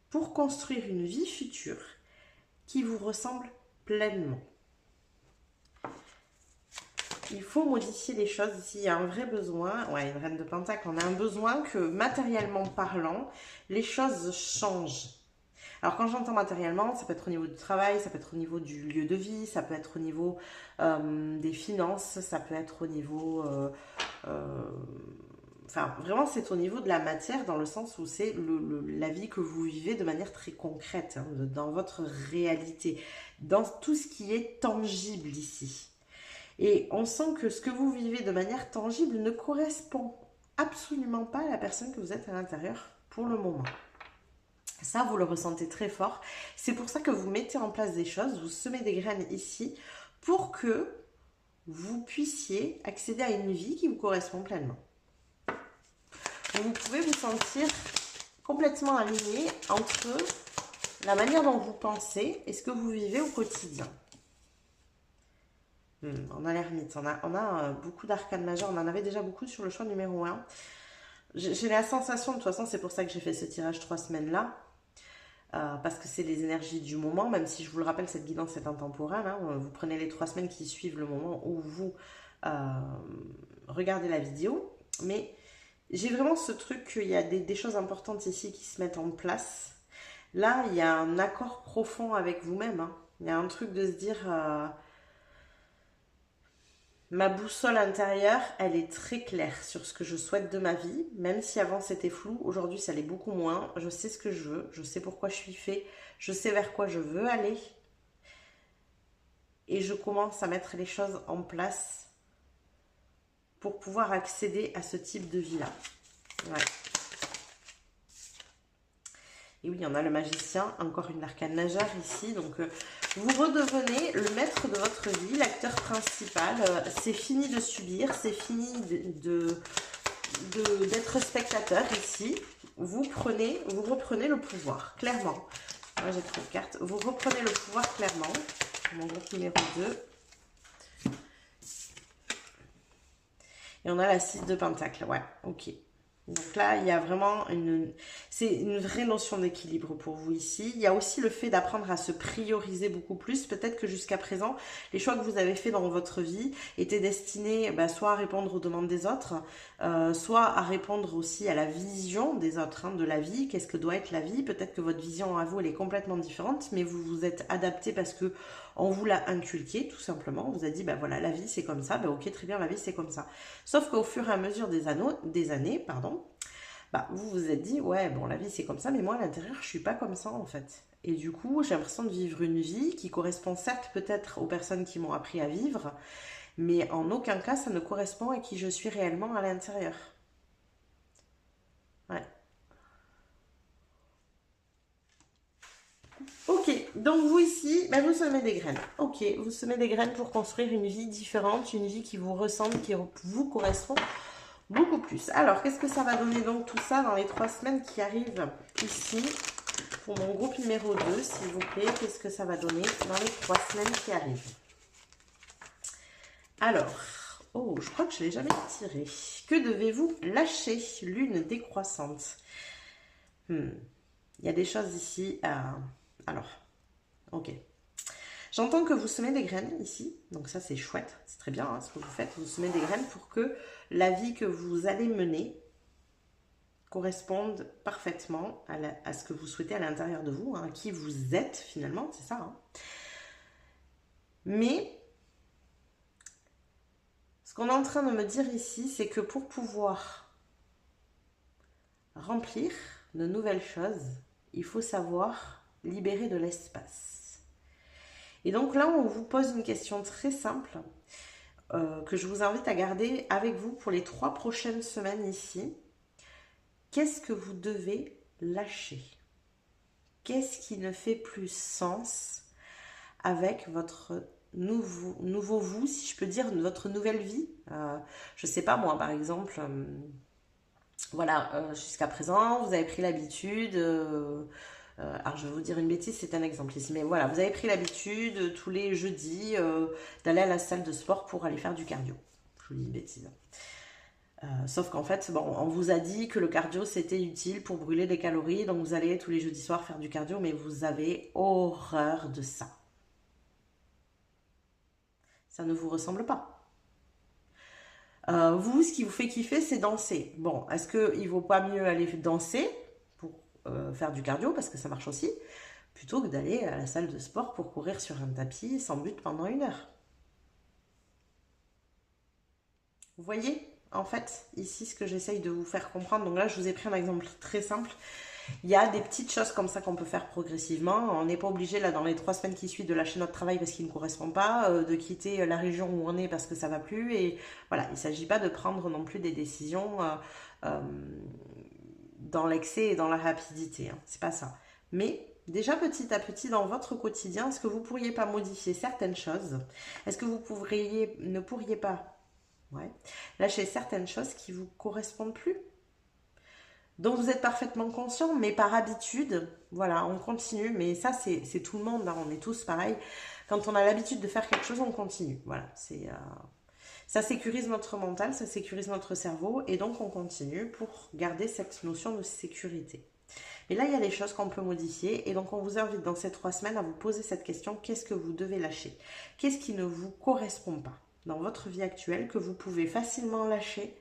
pour construire une vie future qui vous ressemble pleinement. Il faut modifier les choses ici. Il y a un vrai besoin. Ouais, une reine de pentacle. On a un besoin que, matériellement parlant, les choses changent. Alors, quand j'entends matériellement, ça peut être au niveau du travail, ça peut être au niveau du lieu de vie, ça peut être au niveau des finances, ça peut être au niveau enfin, vraiment, c'est au niveau de la matière, dans le sens où c'est la vie que vous vivez de manière très concrète, hein, dans votre réalité, dans tout ce qui est tangible ici. Et on sent que ce que vous vivez de manière tangible ne correspond absolument pas à la personne que vous êtes à l'intérieur pour le moment. Ça, vous le ressentez très fort. C'est pour ça que vous mettez en place des choses, vous semez des graines ici pour que vous puissiez accéder à une vie qui vous correspond pleinement. Vous pouvez vous sentir complètement aligné entre la manière dont vous pensez et ce que vous vivez au quotidien. On a l'ermite, on a beaucoup d'arcanes majeures, on en avait déjà beaucoup sur le choix numéro 1. J'ai la sensation, de toute façon c'est pour ça que j'ai fait ce tirage 3 semaines là, parce que c'est les énergies du moment, même si je vous le rappelle, cette guidance est intemporelle, hein, vous prenez les 3 semaines qui suivent le moment où vous regardez la vidéo, mais j'ai vraiment ce truc qu'il y a des choses importantes ici qui se mettent en place. Là, il y a un accord profond avec vous-même, hein. Il y a un truc de se dire... ma boussole intérieure, elle est très claire sur ce que je souhaite de ma vie. Même si avant c'était flou, aujourd'hui ça l'est beaucoup moins. Je sais ce que je veux, je sais pourquoi je suis fait, je sais vers quoi je veux aller. Et je commence à mettre les choses en place pour pouvoir accéder à ce type de vie-là. Ouais. Et oui, on a le magicien, encore une arcane majeure ici. Donc, vous redevenez le maître de votre vie, l'acteur principal. C'est fini de subir, c'est fini d'être spectateur ici. Vous reprenez le pouvoir, clairement. Moi, j'ai trop de cartes. Vous reprenez le pouvoir, clairement. Mon groupe numéro 2. Et on a la 6 de pentacle. Ouais, ok. Donc là, il y a vraiment c'est une vraie notion d'équilibre pour vous ici. Il y a aussi le fait d'apprendre à se prioriser beaucoup plus. Peut-être que jusqu'à présent, les choix que vous avez faits dans votre vie étaient destinés soit à répondre aux demandes des autres, soit à répondre aussi à la vision des autres, hein, de la vie. Qu'est-ce que doit être la vie? Peut-être que votre vision à vous, elle est complètement différente, mais vous vous êtes adapté parce que on vous l'a inculqué, tout simplement. On vous a dit, voilà, la vie c'est comme ça, ok, très bien, la vie c'est comme ça. Sauf qu'au fur et à mesure des années, vous vous êtes dit, ouais, bon, la vie c'est comme ça, mais moi à l'intérieur, je suis pas comme ça en fait. Et du coup, j'ai l'impression de vivre une vie qui correspond certes peut-être aux personnes qui m'ont appris à vivre, mais en aucun cas ça ne correspond à qui je suis réellement à l'intérieur. Ouais. Ok, donc vous ici, vous semez des graines. Ok, vous semez des graines pour construire une vie différente, une vie qui vous ressemble, qui vous correspond beaucoup plus. Alors, qu'est-ce que ça va donner donc tout ça dans les 3 semaines qui arrivent ici pour mon groupe numéro 2, s'il vous plaît? Qu'est-ce que ça va donner dans les 3 semaines qui arrivent? Alors, oh, je crois que je ne l'ai jamais tiré. Que devez-vous lâcher? Lune décroissante. Il y a des choses ici à... Alors, ok. J'entends que vous semez des graines ici, donc ça c'est chouette, c'est très bien, hein, ce que vous faites. Vous semez des graines pour que la vie que vous allez mener corresponde parfaitement à ce que vous souhaitez à l'intérieur de vous, hein, qui vous êtes finalement, c'est ça. Hein. Mais ce qu'on est en train de me dire ici, c'est que pour pouvoir remplir de nouvelles choses, il faut savoir libérer de l'espace. Et donc là, on vous pose une question très simple que je vous invite à garder avec vous pour les 3 prochaines semaines ici. Qu'est-ce que vous devez lâcher? Qu'est-ce qui ne fait plus sens avec votre nouveau vous, si je peux dire, votre nouvelle vie? Je ne sais pas, moi, par exemple, jusqu'à présent, vous avez pris l'habitude... alors je vais vous dire une bêtise, c'est un exemple ici, mais voilà, vous avez pris l'habitude tous les jeudis d'aller à la salle de sport pour aller faire du cardio. Je vous dis une bêtise. Sauf qu'en fait, on vous a dit que le cardio c'était utile pour brûler des calories, donc vous allez tous les jeudis soirs faire du cardio, mais vous avez horreur de ça. Ça ne vous ressemble pas. Vous, ce qui vous fait kiffer, c'est danser. Bon, est-ce qu'il ne vaut pas mieux aller danser faire du cardio, parce que ça marche aussi, plutôt que d'aller à la salle de sport pour courir sur un tapis sans but pendant 1 heure? Vous voyez? en fait, ici, ce que j'essaye de vous faire comprendre, donc là, je vous ai pris un exemple très simple. Il y a des petites choses comme ça qu'on peut faire progressivement. On n'est pas obligé, là, dans les 3 semaines qui suivent, de lâcher notre travail parce qu'il ne correspond pas, de quitter la région où on est parce que ça va plus. Et voilà, il ne s'agit pas de prendre non plus des décisions euh, dans l'excès et dans la rapidité. Hein. C'est pas ça. Mais déjà petit à petit dans votre quotidien, est-ce que vous ne pourriez pas modifier certaines choses? Est-ce que vous ne pourriez pas lâcher certaines choses qui ne vous correspondent plus? Donc vous êtes parfaitement conscient, mais par habitude, voilà, on continue. Mais ça, c'est tout le monde, hein, on est tous pareils. Quand on a l'habitude de faire quelque chose, on continue. Voilà, ça sécurise notre mental, ça sécurise notre cerveau, et donc on continue pour garder cette notion de sécurité. Mais là, il y a des choses qu'on peut modifier, et donc on vous invite dans ces 3 semaines à vous poser cette question, qu'est-ce que vous devez lâcher? Qu'est-ce qui ne vous correspond pas dans votre vie actuelle, que vous pouvez facilement lâcher,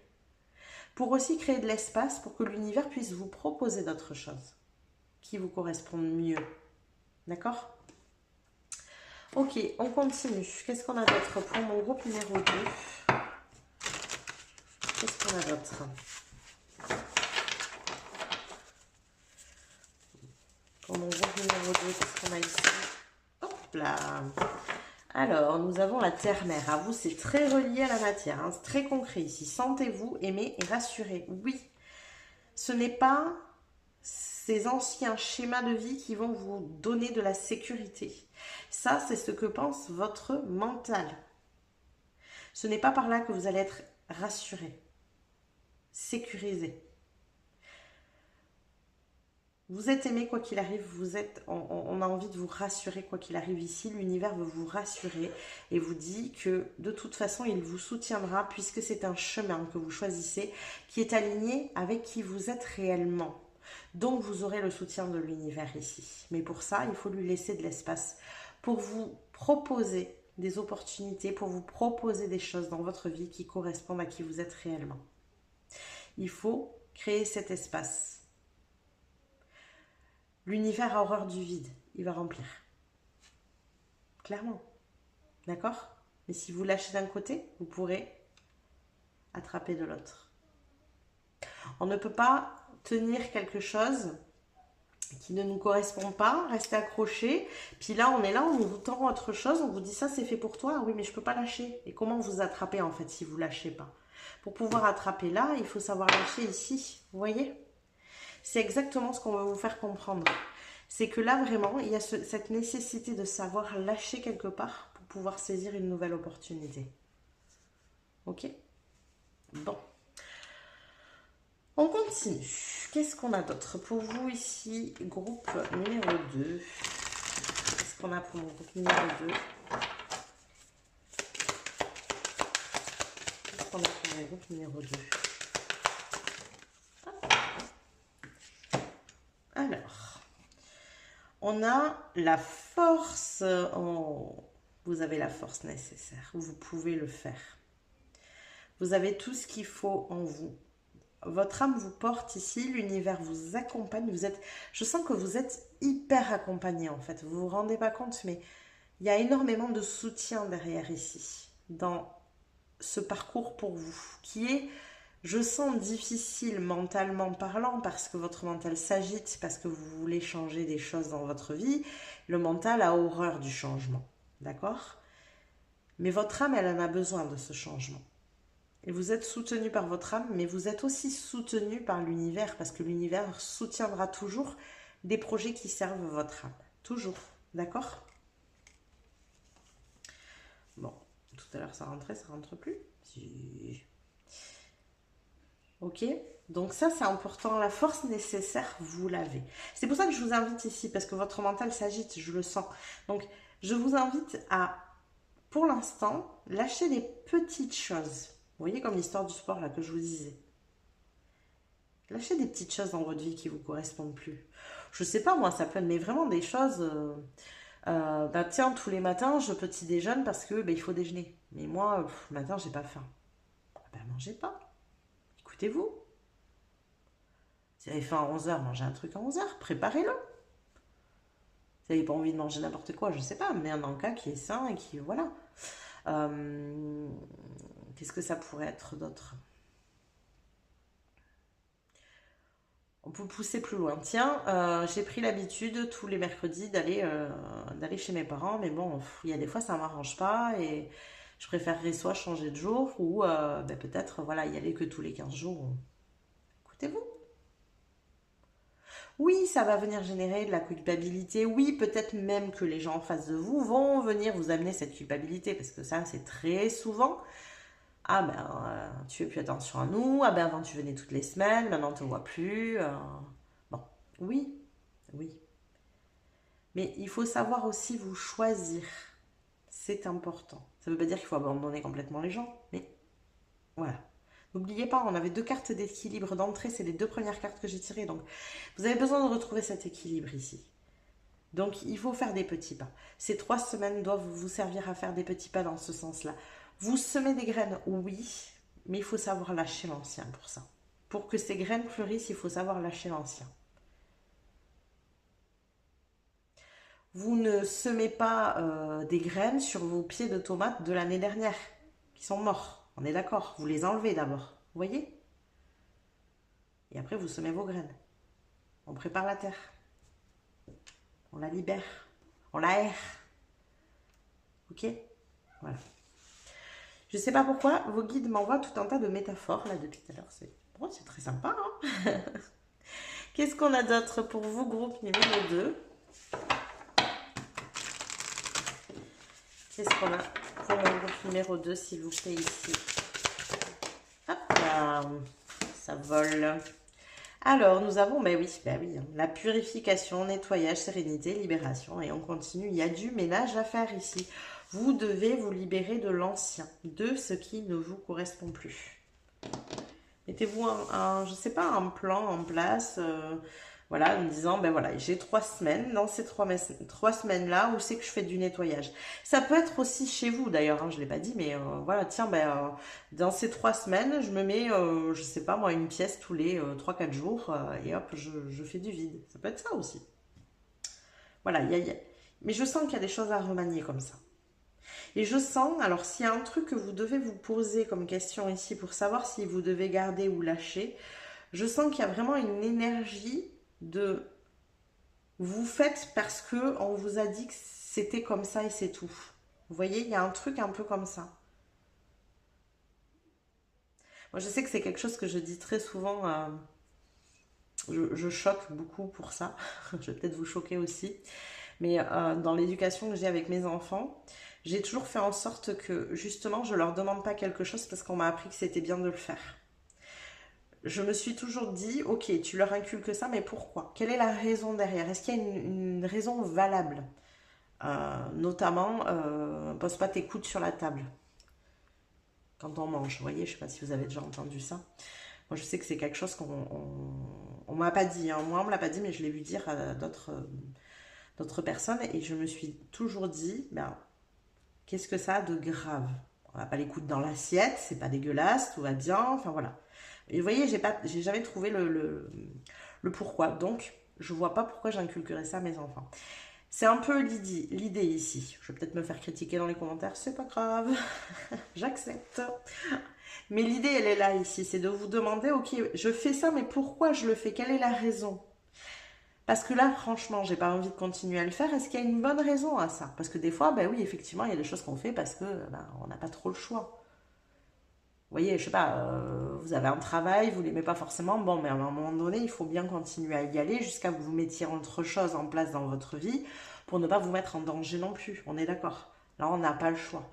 pour aussi créer de l'espace pour que l'univers puisse vous proposer d'autres choses qui vous correspondent mieux. D'accord? Ok, on continue. Qu'est-ce qu'on a d'autre pour mon groupe numéro 2? Qu'est-ce qu'on a d'autre? Pour mon groupe numéro 2, qu'est-ce qu'on a ici? Hop là! Alors, nous avons la terre-mère. À vous, c'est très relié à la matière. Hein. C'est très concret ici. Sentez-vous, aimez et rassurez. Oui, ce n'est pas ces anciens schémas de vie qui vont vous donner de la sécurité. Ça, c'est ce que pense votre mental. Ce n'est pas par là que vous allez être rassuré, sécurisé. Vous êtes aimé quoi qu'il arrive, on a envie de vous rassurer quoi qu'il arrive ici. L'univers veut vous rassurer et vous dit que de toute façon, il vous soutiendra puisque c'est un chemin que vous choisissez qui est aligné avec qui vous êtes réellement. Donc, vous aurez le soutien de l'univers ici. Mais pour ça, il faut lui laisser de l'espace pour vous proposer des opportunités, pour vous proposer des choses dans votre vie qui correspondent à qui vous êtes réellement. Il faut créer cet espace. L'univers a horreur du vide, il va remplir. Clairement. D'accord? Mais si vous lâchez d'un côté, vous pourrez attraper de l'autre. On ne peut pas tenir quelque chose qui ne nous correspond pas, rester accroché, puis là on est là, on vous tend autre chose, on vous dit ça c'est fait pour toi, oui mais je ne peux pas lâcher. Et comment vous attraper en fait si vous ne lâchez pas? Pour pouvoir attraper là, il faut savoir lâcher ici, vous voyez? C'est exactement ce qu'on veut vous faire comprendre. C'est que là, vraiment, il y a cette nécessité de savoir lâcher quelque part pour pouvoir saisir une nouvelle opportunité. Ok? Bon. On continue. Qu'est-ce qu'on a d'autre pour vous ici? Groupe numéro 2. Qu'est-ce qu'on a pour mon groupe numéro 2? Qu'est-ce qu'on a pour mon groupe numéro 2? Alors, on a la force. Vous avez la force nécessaire. Vous pouvez le faire. Vous avez tout ce qu'il faut en vous. Votre âme vous porte ici, l'univers vous accompagne. Je sens que vous êtes hyper accompagné en fait. Vous ne vous rendez pas compte, mais il y a énormément de soutien derrière ici, dans ce parcours pour vous, qui est, je sens, difficile mentalement parlant, parce que votre mental s'agite, parce que vous voulez changer des choses dans votre vie. Le mental a horreur du changement, d'accord? Mais votre âme, elle en a besoin de ce changement. Et vous êtes soutenu par votre âme, mais vous êtes aussi soutenu par l'univers, parce que l'univers soutiendra toujours des projets qui servent votre âme. Toujours, d'accord? Bon, tout à l'heure ça rentrait, ça rentre plus. Si. Ok, donc ça c'est important, la force nécessaire, vous l'avez. C'est pour ça que je vous invite ici, parce que votre mental s'agite, je le sens. Donc je vous invite à, pour l'instant, lâcher les petites choses. Vous voyez comme l'histoire du sport là que je vous disais. Lâchez des petites choses dans votre vie qui ne vous correspondent plus. Je sais pas moi, ça peut être mais vraiment des choses. Bah tiens, tous les matins je petit déjeune parce que il faut déjeuner. Mais moi, le matin j'ai pas faim. Ben mangez pas. Écoutez-vous. Si vous avez faim à 11h, mangez un truc à 11h, préparez-le. Si vous n'avez pas envie de manger n'importe quoi, je sais pas, mais un encas qui est sain et qui voilà. Qu'est-ce que ça pourrait être d'autre? On peut pousser plus loin. Tiens, j'ai pris l'habitude tous les mercredis d'aller chez mes parents, mais bon, il y a des fois ça m'arrange pas et je préférerais soit changer de jour ou ben, peut-être voilà, y aller que tous les 15 jours. Écoutez-vous. Oui, ça va venir générer de la culpabilité. Oui, peut-être même que les gens en face de vous vont venir vous amener cette culpabilité parce que ça, c'est très souvent. Ah ben, tu fais plus attention à nous. Ah ben, avant, tu venais toutes les semaines. Maintenant, on te voit plus. Bon, oui, oui. Mais il faut savoir aussi vous choisir. C'est important. Ça ne veut pas dire qu'il faut abandonner complètement les gens, mais voilà. N'oubliez pas, on avait deux cartes d'équilibre d'entrée, c'est les deux premières cartes que j'ai tirées. Donc, vous avez besoin de retrouver cet équilibre ici. Donc, il faut faire des petits pas. Ces 3 semaines doivent vous servir à faire des petits pas dans ce sens-là. Vous semez des graines, oui, mais il faut savoir lâcher l'ancien pour ça. Pour que ces graines fleurissent, il faut savoir lâcher l'ancien. Vous ne semez pas des graines sur vos pieds de tomates de l'année dernière, qui sont morts. On est d'accord. Vous les enlevez d'abord. Vous voyez? Et après, vous semez vos graines. On prépare la terre. On la libère. On l'aère. Ok? Voilà. Je ne sais pas pourquoi, vos guides m'envoient tout un tas de métaphores là depuis tout à l'heure. C'est très sympa. Hein. Qu'est-ce qu'on a d'autre pour vous, groupe numéro 2? Qu'est-ce qu'on a pour mon groupe numéro 2, s'il vous plaît, ici? Hop là, ça vole. Alors, nous avons, ben oui, la purification, nettoyage, sérénité, libération. Et on continue. Il y a du ménage à faire ici. Vous devez vous libérer de l'ancien, de ce qui ne vous correspond plus. Mettez-vous je sais pas, un plan en place, voilà, en me disant, ben voilà, j'ai 3 semaines. Dans ces 3 semaines-là, où c'est que je fais du nettoyage? Ça peut être aussi chez vous, d'ailleurs, hein, je ne l'ai pas dit, mais voilà, tiens, dans ces 3 semaines, je me mets, je sais pas, moi, une pièce tous les 3-4 jours, et hop, je fais du vide. Ça peut être ça aussi. Voilà, mais je sens qu'il y a des choses à remanier comme ça. Et je sens, alors s'il y a un truc que vous devez vous poser comme question ici pour savoir si vous devez garder ou lâcher, je sens qu'il y a vraiment une énergie de vous faites parce que on vous a dit que c'était comme ça et c'est tout. Vous voyez, il y a un truc un peu comme ça. Moi, je sais que c'est quelque chose que je dis très souvent. Je choque beaucoup pour ça. Je vais peut-être vous choquer aussi. Mais dans l'éducation que j'ai avec mes enfants, j'ai toujours fait en sorte que justement, je leur demande pas quelque chose parce qu'on m'a appris que c'était bien de le faire. Je me suis toujours dit, ok, tu leur inculques ça, mais pourquoi? Quelle est la raison derrière? Est-ce qu'il y a une raison valable? Notamment, pose pas tes coudes sur la table quand on mange. Vous voyez, je sais pas si vous avez déjà entendu ça. Moi, je sais que c'est quelque chose qu'on m'a pas dit. Hein. Moi, on me l'a pas dit, mais je l'ai vu dire à d'autres personnes. Et je me suis toujours dit, ben, qu'est-ce que ça a de grave? On n'a pas les coudes dans l'assiette, c'est pas dégueulasse, tout va bien, enfin voilà. Et vous voyez, j'ai jamais trouvé le pourquoi. Donc, je vois pas pourquoi j'inculquerais ça à mes enfants. C'est un peu l'idée ici. Je vais peut-être me faire critiquer dans les commentaires, c'est pas grave, j'accepte. Mais l'idée, elle est là ici, c'est de vous demander, ok, je fais ça, mais pourquoi je le fais? Quelle est la raison? Parce que là, franchement, j'ai pas envie de continuer à le faire. Est-ce qu'il y a une bonne raison à ça? Parce que des fois, ben oui, effectivement, il y a des choses qu'on fait parce que on n'a pas trop le choix. Vous voyez, je sais pas, vous avez un travail, vous l'aimez pas forcément, bon, mais à un moment donné, il faut bien continuer à y aller jusqu'à que vous mettiez autre chose en place dans votre vie pour ne pas vous mettre en danger non plus. On est d'accord. Là, on n'a pas le choix.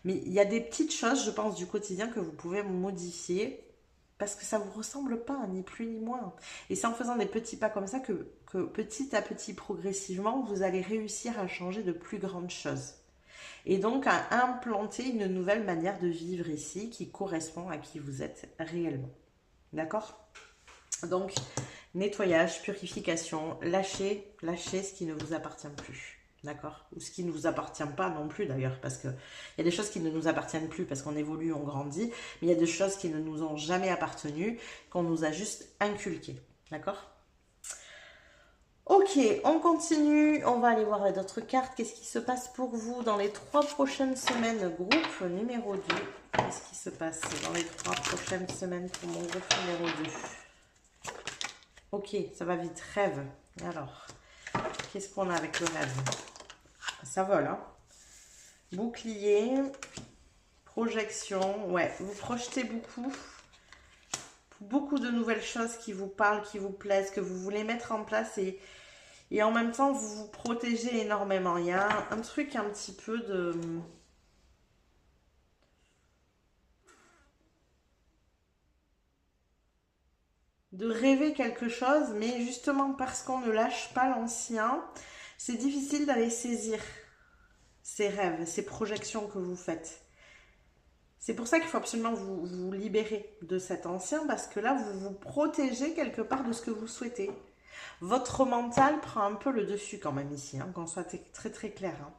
Mais il y a des petites choses, je pense, du quotidien que vous pouvez modifier parce que ça vous ressemble pas, ni plus ni moins. Et c'est en faisant des petits pas comme ça que petit à petit, progressivement, vous allez réussir à changer de plus grandes choses. Et donc à implanter une nouvelle manière de vivre ici qui correspond à qui vous êtes réellement. D'accord? Donc, nettoyage, purification, lâchez ce qui ne vous appartient plus. D'accord? Ou ce qui ne vous appartient pas non plus d'ailleurs, parce qu'il y a des choses qui ne nous appartiennent plus parce qu'on évolue, on grandit, mais il y a des choses qui ne nous ont jamais appartenu, qu'on nous a juste inculquées. D'accord? Ok, on continue, on va aller voir d'autres cartes. Qu'est-ce qui se passe pour vous dans les 3 prochaines semaines, groupe numéro 2? Qu'est-ce qui se passe dans les 3 prochaines semaines pour mon groupe numéro 2? Ok, ça va vite. Rêve. Alors, qu'est-ce qu'on a avec le rêve? Ça vole, hein. Bouclier, projection. Ouais, vous projetez beaucoup. Beaucoup de nouvelles choses qui vous parlent, qui vous plaisent, que vous voulez mettre en place et en même temps, vous vous protégez énormément. Il y a un truc un petit peu de rêver quelque chose, mais justement parce qu'on ne lâche pas l'ancien, c'est difficile d'aller saisir ces rêves, ces projections que vous faites. C'est pour ça qu'il faut absolument vous libérer de cet ancien, parce que là, vous vous protégez quelque part de ce que vous souhaitez. Votre mental prend un peu le dessus quand même ici, hein, qu'on soit très très clair. Hein.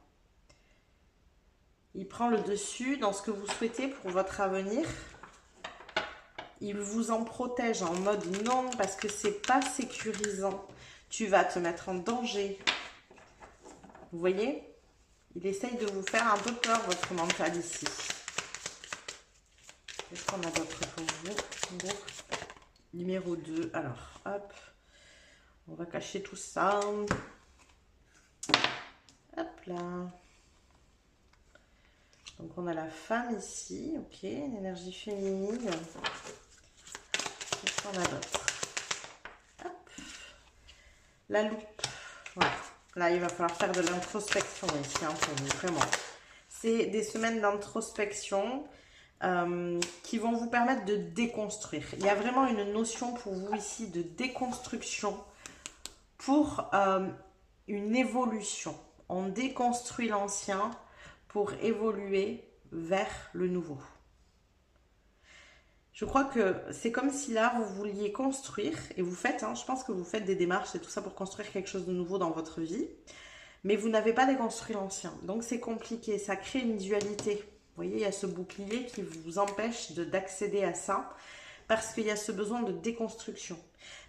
Il prend le dessus dans ce que vous souhaitez pour votre avenir. Il vous en protège en mode non, parce que c'est pas sécurisant. Tu vas te mettre en danger. Vous voyez? Il essaye de vous faire un peu peur, votre mental ici. Qu'est-ce qu'on a d'autre pour vous? Numéro 2. Alors, hop. On va cacher tout ça. Hop là. Donc, on a la femme ici. Ok, une énergie féminine. Qu'est-ce qu'on a d'autre? Hop. La loupe. Ouais. Là, il va falloir faire de l'introspection ici, hein, pour vous, vraiment. C'est des semaines d'introspection qui vont vous permettre de déconstruire. Il y a vraiment une notion pour vous ici de déconstruction pour une évolution. On déconstruit l'ancien pour évoluer vers le nouveau. Je crois que c'est comme si là, vous vouliez construire, et vous faites, hein, je pense que vous faites des démarches et tout ça pour construire quelque chose de nouveau dans votre vie, mais vous n'avez pas déconstruit l'ancien. Donc c'est compliqué, ça crée une dualité. Vous voyez, il y a ce bouclier qui vous empêche d'accéder à ça, parce qu'il y a ce besoin de déconstruction.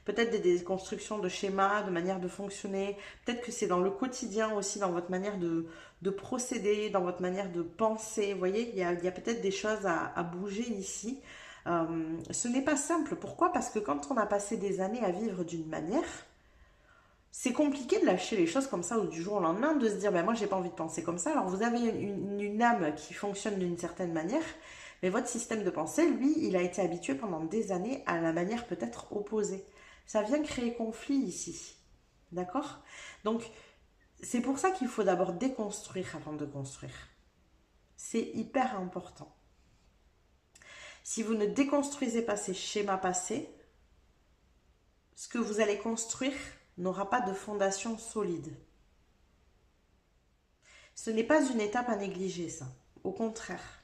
Peut-être des déconstructions de schémas, de manière de fonctionner, peut-être que c'est dans le quotidien aussi, dans votre manière de procéder, dans votre manière de penser. Vous voyez, il y a peut-être des choses à bouger ici. Ce n'est pas simple. Pourquoi? Parce que quand on a passé des années à vivre d'une manière, c'est compliqué de lâcher les choses comme ça ou du jour au lendemain, de se dire ben moi j'ai pas envie de penser comme ça. Alors vous avez une âme qui fonctionne d'une certaine manière, mais votre système de pensée, lui, il a été habitué pendant des années à la manière peut-être opposée. Ça vient créer conflit ici. D'accord? Donc c'est pour ça qu'il faut d'abord déconstruire avant de construire. C'est hyper important. Si vous ne déconstruisez pas ces schémas passés, ce que vous allez construire n'aura pas de fondation solide. Ce n'est pas une étape à négliger, ça. Au contraire.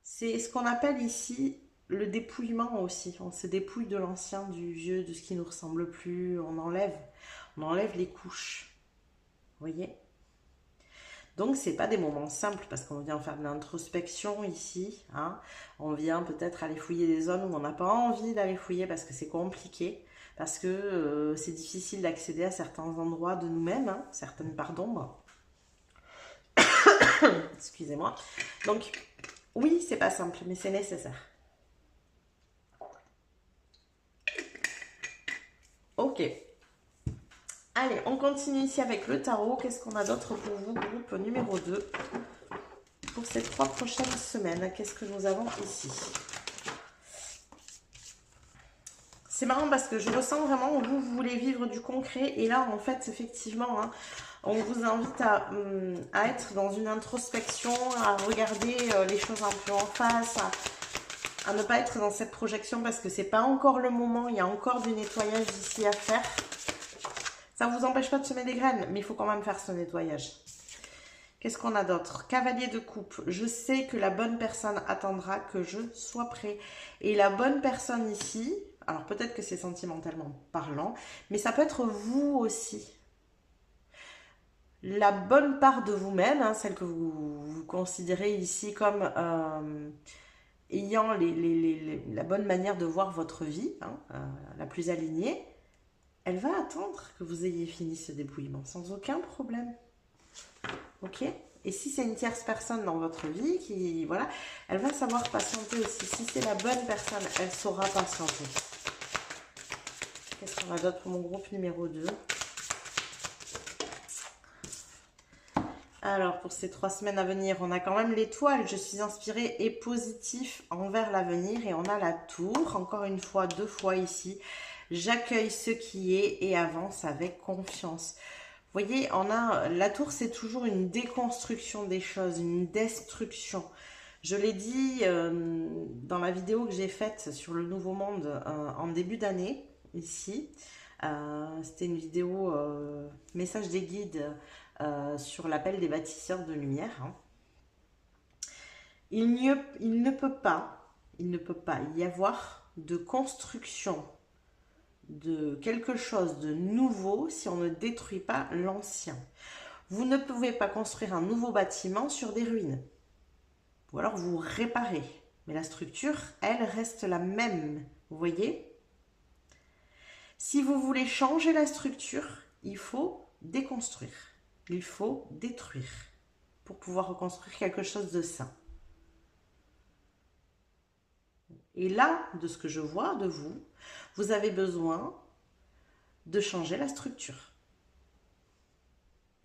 C'est ce qu'on appelle ici le dépouillement aussi. On se dépouille de l'ancien, du vieux, de ce qui ne nous ressemble plus. On enlève les couches. Vous voyez? Donc, ce n'est pas des moments simples parce qu'on vient faire de l'introspection ici. Hein. On vient peut-être aller fouiller des zones où on n'a pas envie d'aller fouiller parce que c'est compliqué, parce que c'est difficile d'accéder à certains endroits de nous-mêmes, hein, certaines parts d'ombre. Excusez-moi. Donc, oui, c'est pas simple, mais c'est nécessaire. Ok. Allez, on continue ici avec le tarot. Qu'est-ce qu'on a d'autre pour vous, groupe numéro 2? Pour ces 3 prochaines semaines, qu'est-ce que nous avons ici? C'est marrant parce que je ressens vraiment que vous voulez vivre du concret. Et là, en fait, effectivement, hein, on vous invite à être dans une introspection, à regarder les choses un peu en face, à ne pas être dans cette projection parce que c'est pas encore le moment. Il y a encore du nettoyage ici à faire. Ça ne vous empêche pas de semer des graines, mais il faut quand même faire ce nettoyage. Qu'est-ce qu'on a d'autre? Cavalier de coupe. Je sais que la bonne personne attendra que je sois prêt. Et la bonne personne ici, alors peut-être que c'est sentimentalement parlant, mais ça peut être vous aussi. La bonne part de vous-même, hein, celle que vous considérez ici comme ayant la bonne manière de voir votre vie, hein, la plus alignée, elle va attendre que vous ayez fini ce dépouillement sans aucun problème. Ok? Et si c'est une tierce personne dans votre vie, qui, voilà, elle va savoir patienter aussi. Si c'est la bonne personne, elle saura patienter. Qu'est-ce qu'on a d'autre pour mon groupe numéro 2? Alors, pour ces 3 semaines à venir, on a quand même l'étoile. Je suis inspirée et positif envers l'avenir. Et on a la tour, encore une fois, 2 fois ici. J'accueille ce qui est et avance avec confiance. Vous voyez, on a la tour, c'est toujours une déconstruction des choses, une destruction. Je l'ai dit dans la vidéo que j'ai faite sur le Nouveau Monde en début d'année, ici. C'était une vidéo message des guides sur l'appel des bâtisseurs de lumière. Hein. Il ne peut pas y avoir de construction de quelque chose de nouveau si on ne détruit pas l'ancien. Vous ne pouvez pas construire un nouveau bâtiment sur des ruines. Ou alors vous réparez. Mais la structure, elle reste la même. Vous voyez? Si vous voulez changer la structure, il faut déconstruire. Il faut détruire pour pouvoir reconstruire quelque chose de sain. Et là, de ce que je vois de vous, vous avez besoin de changer la structure.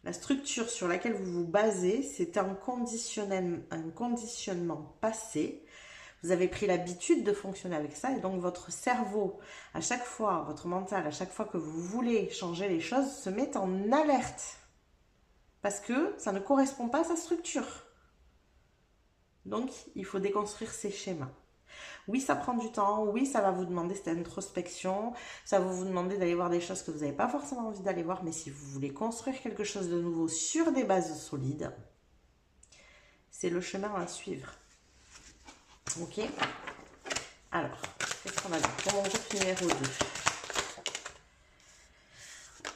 La structure sur laquelle vous vous basez, c'est un conditionnement passé. Vous avez pris l'habitude de fonctionner avec ça et donc votre cerveau, à chaque fois, votre mental, à chaque fois que vous voulez changer les choses, se met en alerte. Parce que ça ne correspond pas à sa structure. Donc, il faut déconstruire ces schémas. Oui, ça prend du temps. Oui, ça va vous demander cette introspection. Ça va vous demander d'aller voir des choses que vous n'avez pas forcément envie d'aller voir. Mais si vous voulez construire quelque chose de nouveau sur des bases solides, c'est le chemin à suivre. Ok? Alors, qu'est-ce qu'on a là pour mon groupe numéro 2?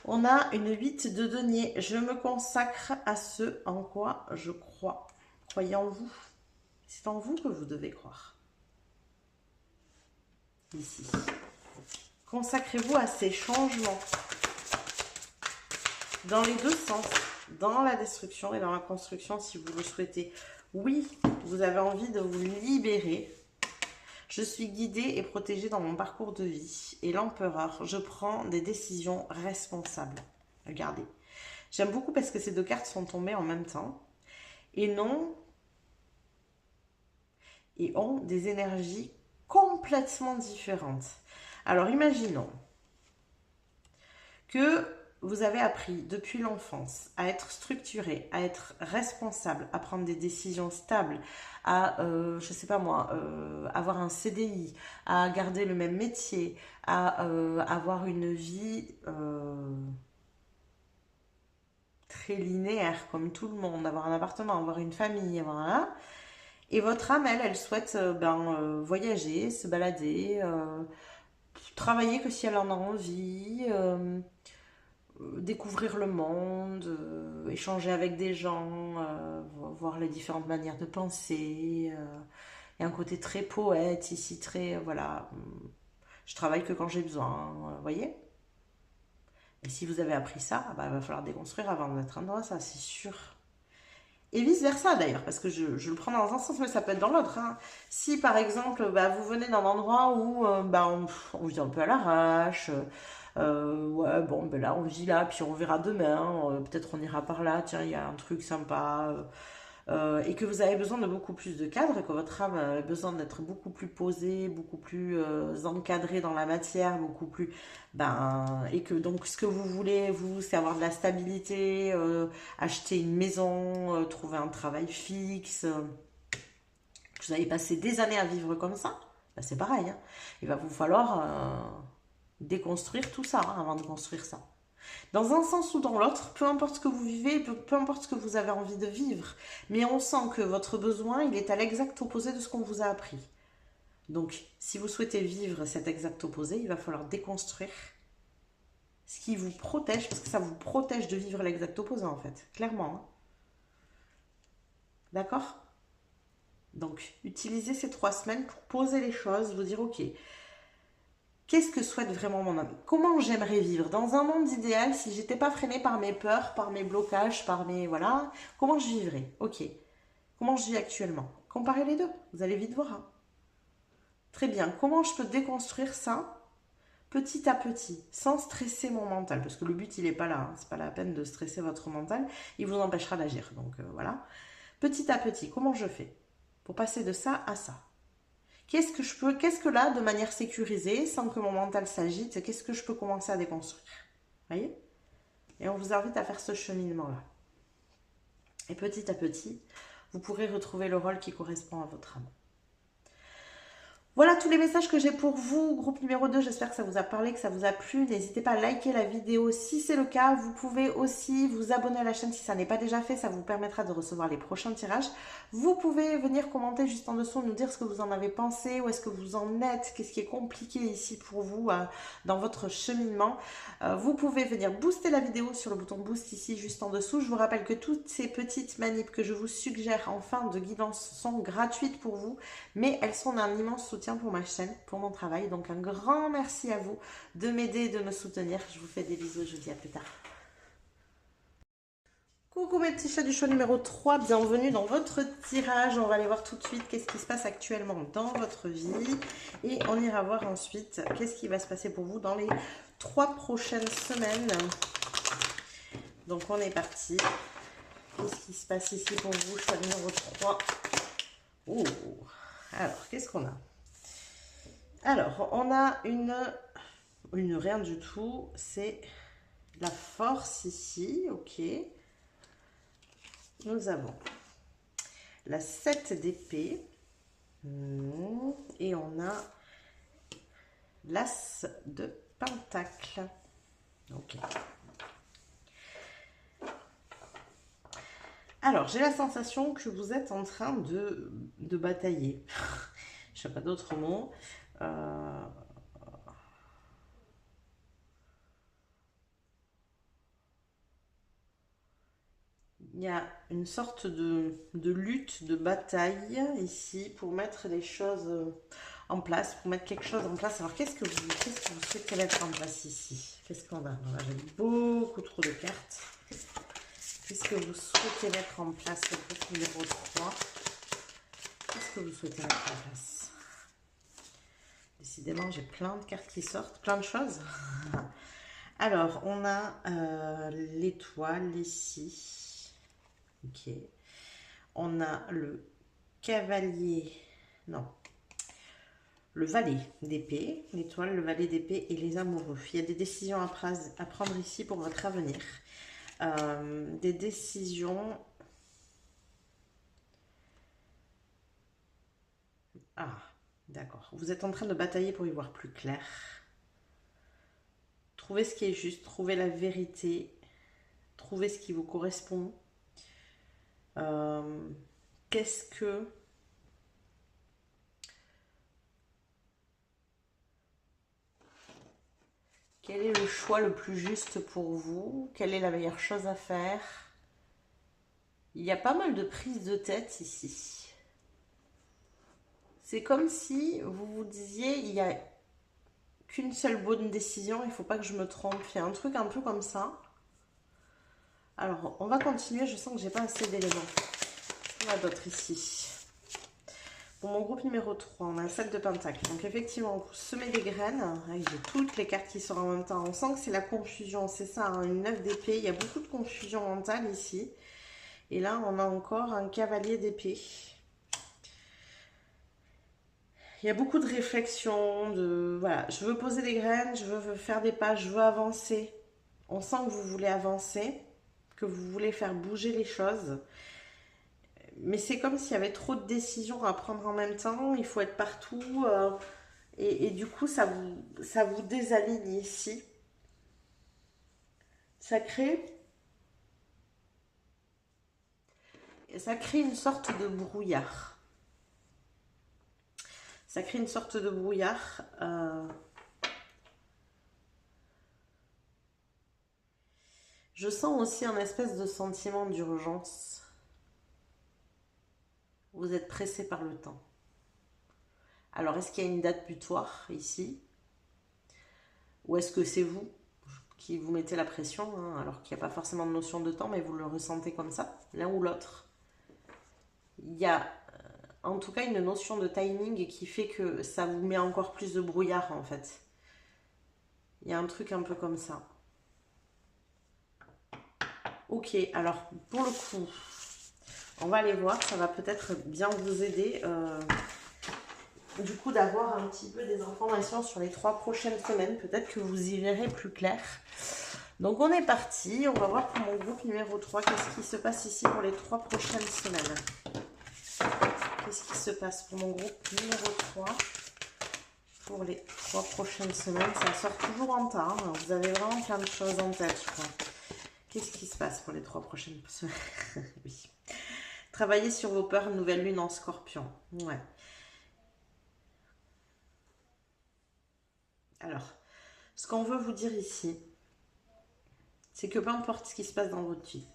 On a une 8 de denier. Je me consacre à ce en quoi je crois. Croyez en vous. C'est en vous que vous devez croire. Ici. Consacrez-vous à ces changements. Dans les deux sens. Dans la destruction et dans la construction si vous le souhaitez. Oui, vous avez envie de vous libérer. Je suis guidée et protégée dans mon parcours de vie. Et l'empereur, je prends des décisions responsables. Regardez. J'aime beaucoup parce que ces deux cartes sont tombées en même temps. Et ont des énergies complètement différentes. Alors imaginons que vous avez appris depuis l'enfance à être structuré, à être responsable, à prendre des décisions stables, à, je sais pas moi, avoir un CDI, à garder le même métier, à avoir une vie très linéaire comme tout le monde, avoir un appartement, avoir une famille, voilà. Et votre âme, elle souhaite voyager, se balader, travailler que si elle en a envie, découvrir le monde, échanger avec des gens, voir les différentes manières de penser. Il y a un côté très poète ici, très, voilà, je travaille que quand j'ai besoin, vous voyez? Et si vous avez appris ça, bah, il va falloir déconstruire avant d'être dans ça, c'est sûr. Et vice-versa d'ailleurs, parce que je le prends dans un sens, mais ça peut être dans l'autre. Hein. Si par exemple, bah, vous venez d'un endroit où on vit un peu à l'arrache, ouais, bon, ben là, on vit là, puis on verra demain, peut-être on ira par là, tiens, il y a un truc sympa, et que vous avez besoin de beaucoup plus de cadre, et que votre âme a besoin d'être beaucoup plus posée, beaucoup plus encadrée dans la matière, beaucoup plus... et que donc ce que vous voulez, vous, c'est avoir de la stabilité, acheter une maison, trouver un travail fixe, que vous avez passé des années à vivre comme ça, ben, c'est pareil. Hein. Il va vous falloir déconstruire tout ça hein, avant de construire ça. Dans un sens ou dans l'autre, peu importe ce que vous vivez, peu importe ce que vous avez envie de vivre, mais on sent que votre besoin, il est à l'exact opposé de ce qu'on vous a appris. Donc, si vous souhaitez vivre cet exact opposé, il va falloir déconstruire ce qui vous protège, parce que ça vous protège de vivre l'exact opposé en fait, clairement. Hein. D'accord ? Donc, utilisez ces 3 semaines pour poser les choses, vous dire ok, Qu'est-ce que souhaite vraiment mon âme? Comment j'aimerais vivre? Dans un monde idéal, si j'étais pas freinée par mes peurs, par mes blocages, par mes... Voilà, comment je vivrais? Ok. Comment je vis actuellement? Comparez les deux, vous allez vite voir, hein. Très bien. Comment je peux déconstruire ça petit à petit, sans stresser mon mental? Parce que le but, il n'est pas là, hein. C'est pas la peine de stresser votre mental. Il vous empêchera d'agir. Donc voilà. Petit à petit, comment je fais pour passer de ça à ça? Qu'est-ce que là, de manière sécurisée, sans que mon mental s'agite, qu'est-ce que je peux commencer à déconstruire? Voyez? Et on vous invite à faire ce cheminement-là. Et petit à petit, vous pourrez retrouver le rôle qui correspond à votre âme. Voilà tous les messages que j'ai pour vous, groupe numéro 2, j'espère que ça vous a parlé, que ça vous a plu. N'hésitez pas à liker la vidéo si c'est le cas. Vous pouvez aussi vous abonner à la chaîne si ça n'est pas déjà fait, ça vous permettra de recevoir les prochains tirages. Vous pouvez venir commenter juste en dessous, nous dire ce que vous en avez pensé, où est-ce que vous en êtes, qu'est-ce qui est compliqué ici pour vous dans votre cheminement. Vous pouvez venir booster la vidéo sur le bouton boost ici juste en dessous. Je vous rappelle que toutes ces petites manips que je vous suggère en fin de guidance sont gratuites pour vous, mais elles sont d'un immense soutien pour ma chaîne, pour mon travail. Donc un grand merci à vous de m'aider et de me soutenir. Je vous fais des bisous, je vous dis à plus tard. Coucou mes petits chats du show numéro 3, bienvenue dans votre tirage. On va aller voir tout de suite qu'est-ce qui se passe actuellement dans votre vie. Et on ira voir ensuite qu'est-ce qui va se passer pour vous dans les 3 prochaines semaines. Donc on est parti. Qu'est-ce qui se passe ici pour vous, choix numéro 3? Oh, alors qu'est-ce qu'on a? Alors, on a une rien du tout, c'est la force ici, ok. Nous avons la 7 d'épée, et on a l'as de pentacle, ok. Alors, j'ai la sensation que vous êtes en train de batailler. Je sais pas d'autres mots. Il y a une sorte de lutte, de bataille ici pour mettre les choses en place, pour mettre quelque chose en place. Alors, qu'est-ce que vous souhaitez mettre en place ici? Qu'est-ce qu'on a? J'ai beaucoup trop de cartes. Qu'est-ce que vous souhaitez mettre en place, le groupe numéro 3? Qu'est-ce que vous souhaitez mettre en place? Décidément, j'ai plein de cartes qui sortent, plein de choses. Alors, on a l'étoile ici. Ok. On a le cavalier, non, le valet d'épée, l'étoile, le valet d'épée et les amoureux. Il y a des décisions à prendre ici pour votre avenir. Des décisions... Ah, d'accord. Vous êtes en train de batailler pour y voir plus clair. Trouvez ce qui est juste, trouvez la vérité, trouvez ce qui vous correspond. Qu'est-ce que... Quel est le choix le plus juste pour vous? Quelle est la meilleure chose à faire? Il y a pas mal de prises de tête ici. C'est comme si vous vous disiez, il n'y a qu'une seule bonne décision, il ne faut pas que je me trompe. Il y a un truc un peu comme ça. Alors, on va continuer. Je sens que j'ai pas assez d'éléments. On a d'autres ici. Pour mon groupe numéro 3, on a un 7 de pentacle. Donc effectivement, vous semez des graines. J'ai toutes les cartes qui sortent en même temps. On sent que c'est la confusion. C'est ça, hein, une 9 d'épée. Il y a beaucoup de confusion mentale ici. Et là, on a encore un cavalier d'épée. Il y a beaucoup de réflexion, voilà, je veux poser des graines, je veux faire des pas, je veux avancer. On sent que vous voulez avancer, que vous voulez faire bouger les choses. Mais c'est comme s'il y avait trop de décisions à prendre en même temps, il faut être partout. Et du coup, ça vous désaligne ici. Ça crée une sorte de brouillard. Ça crée une sorte de brouillard. Je sens aussi un espèce de sentiment d'urgence. Vous êtes pressé par le temps. Alors, est-ce qu'il y a une date butoir ici? Ou est-ce que c'est vous qui vous mettez la pression, hein, alors qu'il n'y a pas forcément de notion de temps, mais vous le ressentez comme ça, l'un ou l'autre? Il y a en tout cas une notion de timing qui fait que ça vous met encore plus de brouillard en fait. Il y a un truc un peu comme ça. Ok, alors pour le coup, on va aller voir, ça va peut-être bien vous aider du coup d'avoir un petit peu des informations sur les 3 prochaines semaines. Peut-être que vous y verrez plus clair. Donc on est parti, on va voir pour mon groupe numéro 3, qu'est-ce qui se passe ici pour les 3 prochaines semaines. Qu'est-ce qui se passe pour mon groupe numéro 3 pour les 3 prochaines semaines? Ça sort toujours en tas, hein. Vous avez vraiment plein de choses en tête, je crois. Qu'est-ce qui se passe pour les 3 prochaines semaines? Oui. Travaillez sur vos peurs, nouvelle lune en scorpion. Ouais. Alors, ce qu'on veut vous dire ici, c'est que peu importe ce qui se passe dans votre vie,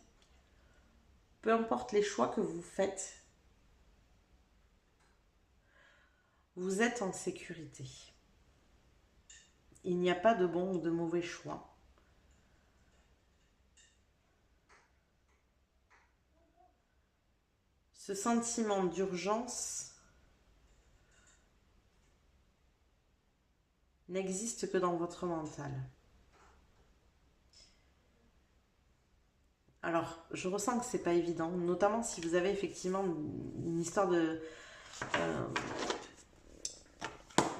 peu importe les choix que vous faites, vous êtes en sécurité. Il n'y a pas de bon ou de mauvais choix. Ce sentiment d'urgence n'existe que dans votre mental. Alors, je ressens que c'est pas évident, notamment si vous avez effectivement une histoire de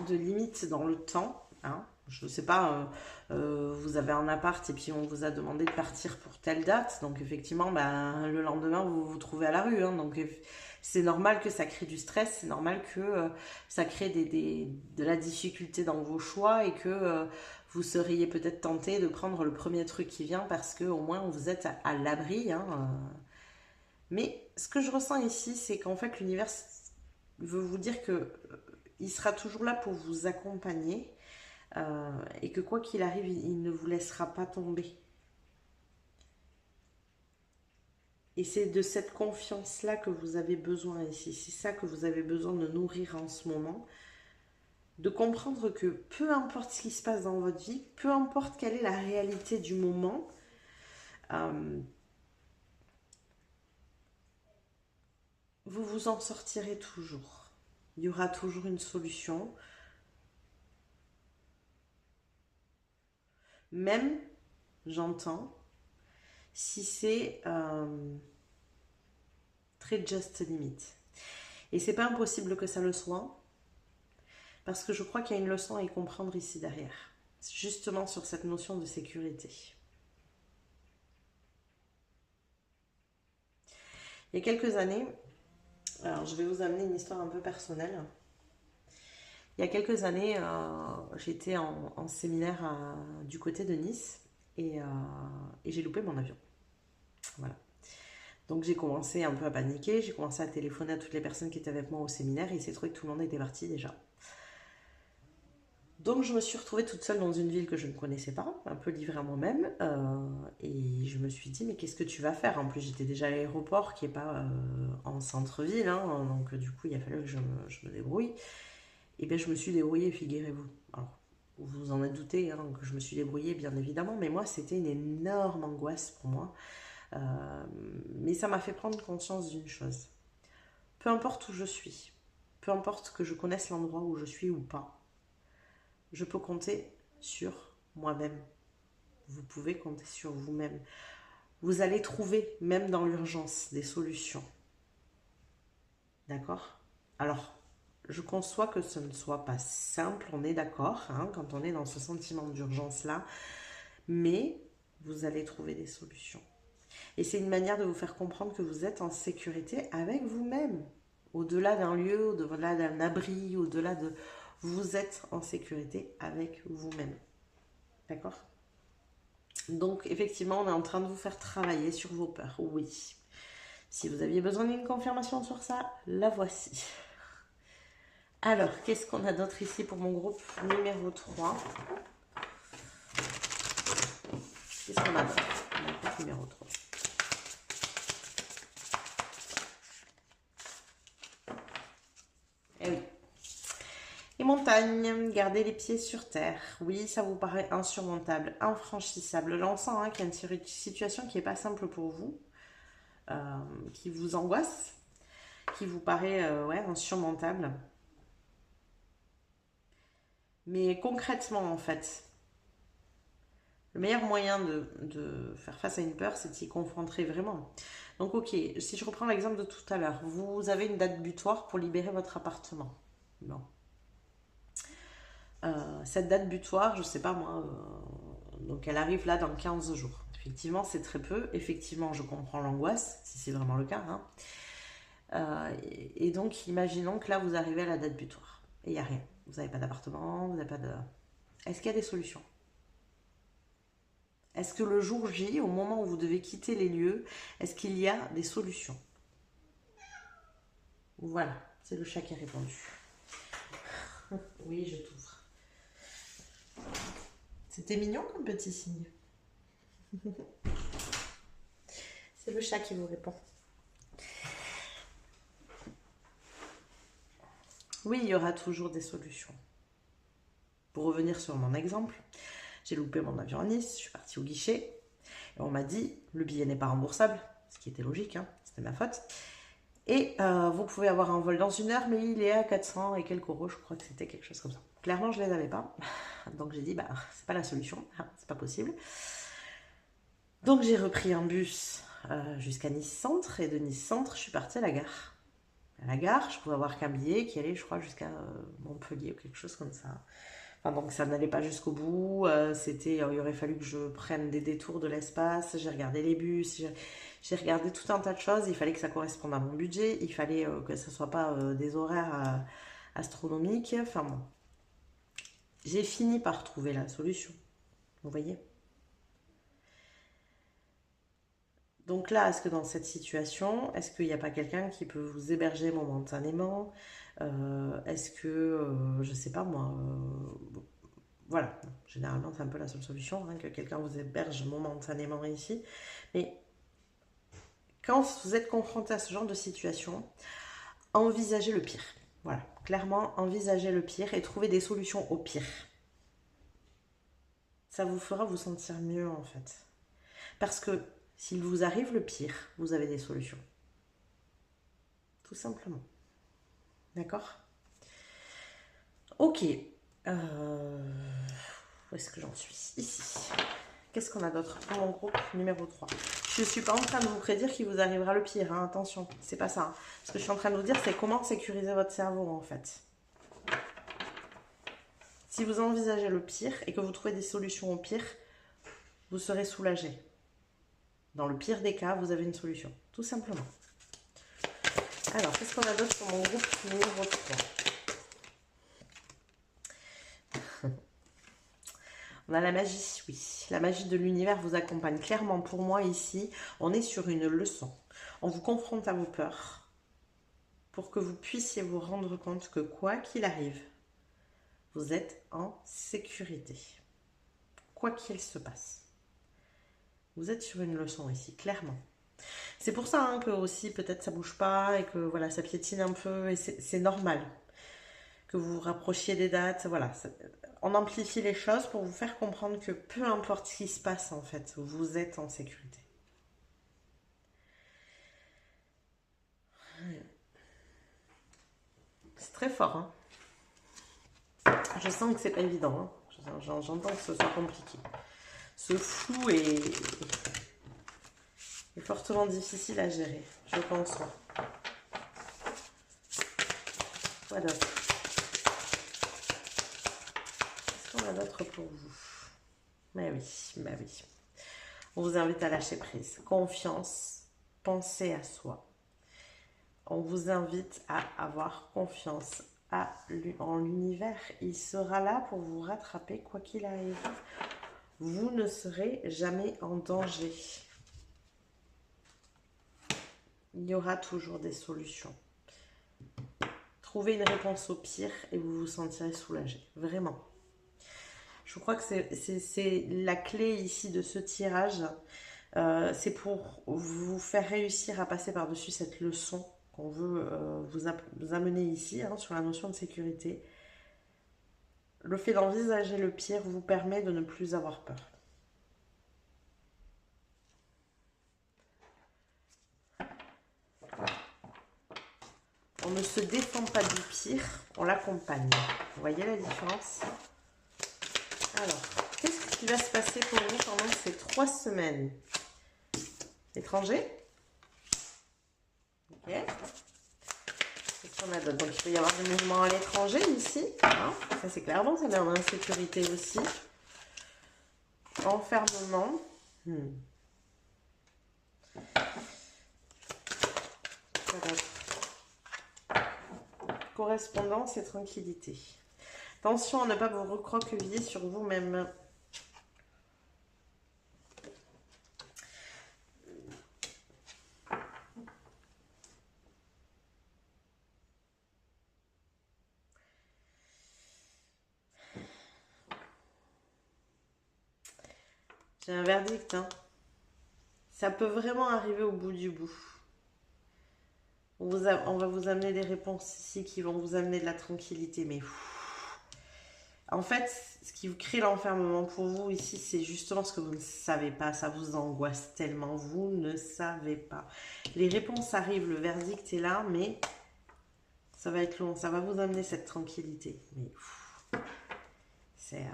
limite dans le temps, hein. Je ne sais pas, vous avez un appart et puis on vous a demandé de partir pour telle date, donc effectivement, ben, le lendemain, vous vous trouvez à la rue, hein, donc c'est normal que ça crée du stress, c'est normal que ça crée de la difficulté dans vos choix et que vous seriez peut-être tenté de prendre le premier truc qui vient parce que au moins vous êtes à l'abri, hein. Mais ce que je ressens ici, c'est qu'en fait l'univers veut vous dire que il sera toujours là pour vous accompagner et que quoi qu'il arrive, il ne vous laissera pas tomber. Et c'est de cette confiance-là que vous avez besoin ici. C'est ça que vous avez besoin de nourrir en ce moment. De comprendre que peu importe ce qui se passe dans votre vie, peu importe quelle est la réalité du moment, vous vous en sortirez toujours. Il y aura toujours une solution. Même, j'entends, si c'est très just limite. Et c'est pas impossible que ça le soit, parce que je crois qu'il y a une leçon à y comprendre ici derrière, justement sur cette notion de sécurité. Il y a quelques années, alors je vais vous amener une histoire un peu personnelle. Il y a quelques années, j'étais en séminaire du côté de Nice et j'ai loupé mon avion. Voilà. Donc j'ai commencé un peu à paniquer, j'ai commencé à téléphoner à toutes les personnes qui étaient avec moi au séminaire et il s'est trouvé que tout le monde était parti déjà. Donc je me suis retrouvée toute seule dans une ville que je ne connaissais pas, un peu livrée à moi-même, et je me suis dit mais qu'est-ce que tu vas faire? En plus j'étais déjà à l'aéroport qui n'est pas en centre-ville, hein, donc du coup il a fallu que je me débrouille. Et bien je me suis débrouillée, figurez-vous. Alors vous vous en êtes douté, hein, que je me suis débrouillée bien évidemment, mais moi c'était une énorme angoisse pour moi. Mais ça m'a fait prendre conscience d'une chose. Peu importe où je suis, peu importe que je connaisse l'endroit où je suis ou pas, je peux compter sur moi-même. Vous pouvez compter sur vous-même. Vous allez trouver, même dans l'urgence, des solutions. D'accord? Alors, je conçois que ce ne soit pas simple, on est d'accord, hein, quand on est dans ce sentiment d'urgence-là, mais vous allez trouver des solutions. Et c'est une manière de vous faire comprendre que vous êtes en sécurité avec vous-même. Au-delà d'un lieu, au-delà d'un abri, au-delà de... Vous êtes en sécurité avec vous-même. D'accord? Donc, effectivement, on est en train de vous faire travailler sur vos peurs. Oui. Si vous aviez besoin d'une confirmation sur ça, la voici. Alors, qu'est-ce qu'on a d'autre ici pour mon groupe numéro 3? Qu'est-ce qu'on a d'autre? Mon groupe numéro 3. montagnes, gardez les pieds sur terre. Oui, ça vous paraît insurmontable, infranchissable. Là, on sent hein, qu'il y a une situation qui n'est pas simple pour vous, qui vous angoisse, qui vous paraît ouais, insurmontable. Mais concrètement, en fait, le meilleur moyen de faire face à une peur, c'est de s'y confronter vraiment. Donc, ok, si je reprends l'exemple de tout à l'heure, vous avez une date butoir pour libérer votre appartement. Bon. Cette date butoir, je sais pas moi, donc elle arrive là dans 15 jours. Effectivement, c'est très peu. Effectivement, je comprends l'angoisse, si c'est vraiment le cas. Hein. Et donc, imaginons que là, vous arrivez à la date butoir. Et il n'y a rien. Vous n'avez pas d'appartement, vous n'avez pas de... Est-ce qu'il y a des solutions? Est-ce que le jour J, au moment où vous devez quitter les lieux, est-ce qu'il y a des solutions? Voilà, c'est le chat qui a répondu. Oui, je t'ouvre. C'était mignon comme petit signe. C'est le chat qui vous répond. Oui, il y aura toujours des solutions. Pour revenir sur mon exemple, j'ai loupé mon avion à Nice, je suis partie au guichet, et on m'a dit, le billet n'est pas remboursable, ce qui était logique, hein, c'était ma faute. Et vous pouvez avoir un vol dans 1 heure, mais il est à 400 et quelques euros, je crois que c'était quelque chose comme ça. Clairement, je ne les avais pas, donc j'ai dit, bah, c'est pas la solution, c'est pas possible. Donc j'ai repris un bus jusqu'à Nice Centre, et de Nice Centre, je suis partie à la gare. À la gare, je pouvais avoir qu'un billet qui allait, je crois, jusqu'à Montpellier ou quelque chose comme ça. Enfin, donc ça n'allait pas jusqu'au bout. Il aurait fallu que je prenne des détours de l'espace. J'ai regardé les bus, j'ai regardé tout un tas de choses. Il fallait que ça corresponde à mon budget. Il fallait que ce ne soit pas des horaires astronomiques. Enfin bon, j'ai fini par trouver la solution. Vous voyez? Donc là, est-ce que dans cette situation, est-ce qu'il n'y a pas quelqu'un qui peut vous héberger momentanément? Est-ce que, je ne sais pas moi, voilà, généralement c'est un peu la seule solution, hein, que quelqu'un vous héberge momentanément ici. Mais quand vous êtes confronté à ce genre de situation, envisagez le pire. Voilà, clairement, envisagez le pire et trouvez des solutions au pire. Ça vous fera vous sentir mieux en fait. Parce que s'il vous arrive le pire, vous avez des solutions. Tout simplement. D'accord? Ok. Où est-ce que j'en suis? Ici. Qu'est-ce qu'on a d'autre pour mon groupe numéro 3? Je ne suis pas en train de vous prédire qu'il vous arrivera le pire, hein, attention, c'est pas ça. Hein. Ce que je suis en train de vous dire, c'est comment sécuriser votre cerveau en fait. Si vous envisagez le pire et que vous trouvez des solutions au pire, vous serez soulagé. Dans le pire des cas, vous avez une solution, tout simplement. Alors, qu'est-ce qu'on a d'autre pour mon groupe numéro 3? On a la magie, oui. La magie de l'univers vous accompagne clairement. Pour moi, ici, on est sur une leçon. On vous confronte à vos peurs pour que vous puissiez vous rendre compte que quoi qu'il arrive, vous êtes en sécurité. Quoi qu'il se passe. Vous êtes sur une leçon ici, clairement. C'est pour ça hein, que aussi peut-être ça bouge pas et que voilà, ça piétine un peu et c'est normal que vous vous rapprochiez des dates. Voilà, on amplifie les choses pour vous faire comprendre que peu importe ce qui se passe en fait, vous êtes en sécurité. C'est très fort. Hein. Je sens que c'est pas évident. Hein. J'entends que ce soit compliqué. Ce flou est fortement difficile à gérer, je pense. Quoi d'autre? Qu'est-ce qu'on a d'autre pour vous? Mais oui, bah oui. On vous invite à lâcher prise. Confiance, pensez à soi. On vous invite à avoir confiance en l'univers. Il sera là pour vous rattraper quoi qu'il arrive. Vous ne serez jamais en danger. Il y aura toujours des solutions. Trouvez une réponse au pire et vous vous sentirez soulagé. Vraiment. Je crois que c'est la clé ici de ce tirage. C'est pour vous faire réussir à passer par-dessus cette leçon qu'on veut vous amener ici hein, sur la notion de sécurité. le fait d'envisager le pire vous permet de ne plus avoir peur. On ne se défend pas du pire, on l'accompagne. Vous voyez la différence? Alors, qu'est-ce qui va se passer pour vous pendant ces 3 semaines? Étranger? Ok. Qu'est-ce qu'on a d'autre? Donc, il peut y avoir des mouvements à l'étranger ici. Hein, ça, c'est clairement, ça met en insécurité aussi. Enfermement. Correspondance et tranquillité. Attention à ne pas vous recroqueviller sur vous-même. J'ai un verdict, hein. Ça peut vraiment arriver au bout du bout. On va vous amener des réponses ici qui vont vous amener de la tranquillité, mais en fait, ce qui vous crée l'enfermement pour vous ici, c'est justement ce que vous ne savez pas. Ça vous angoisse tellement, vous ne savez pas. Les réponses arrivent, le verdict est là, mais ça va être long. Ça va vous amener cette tranquillité. Mais c'est,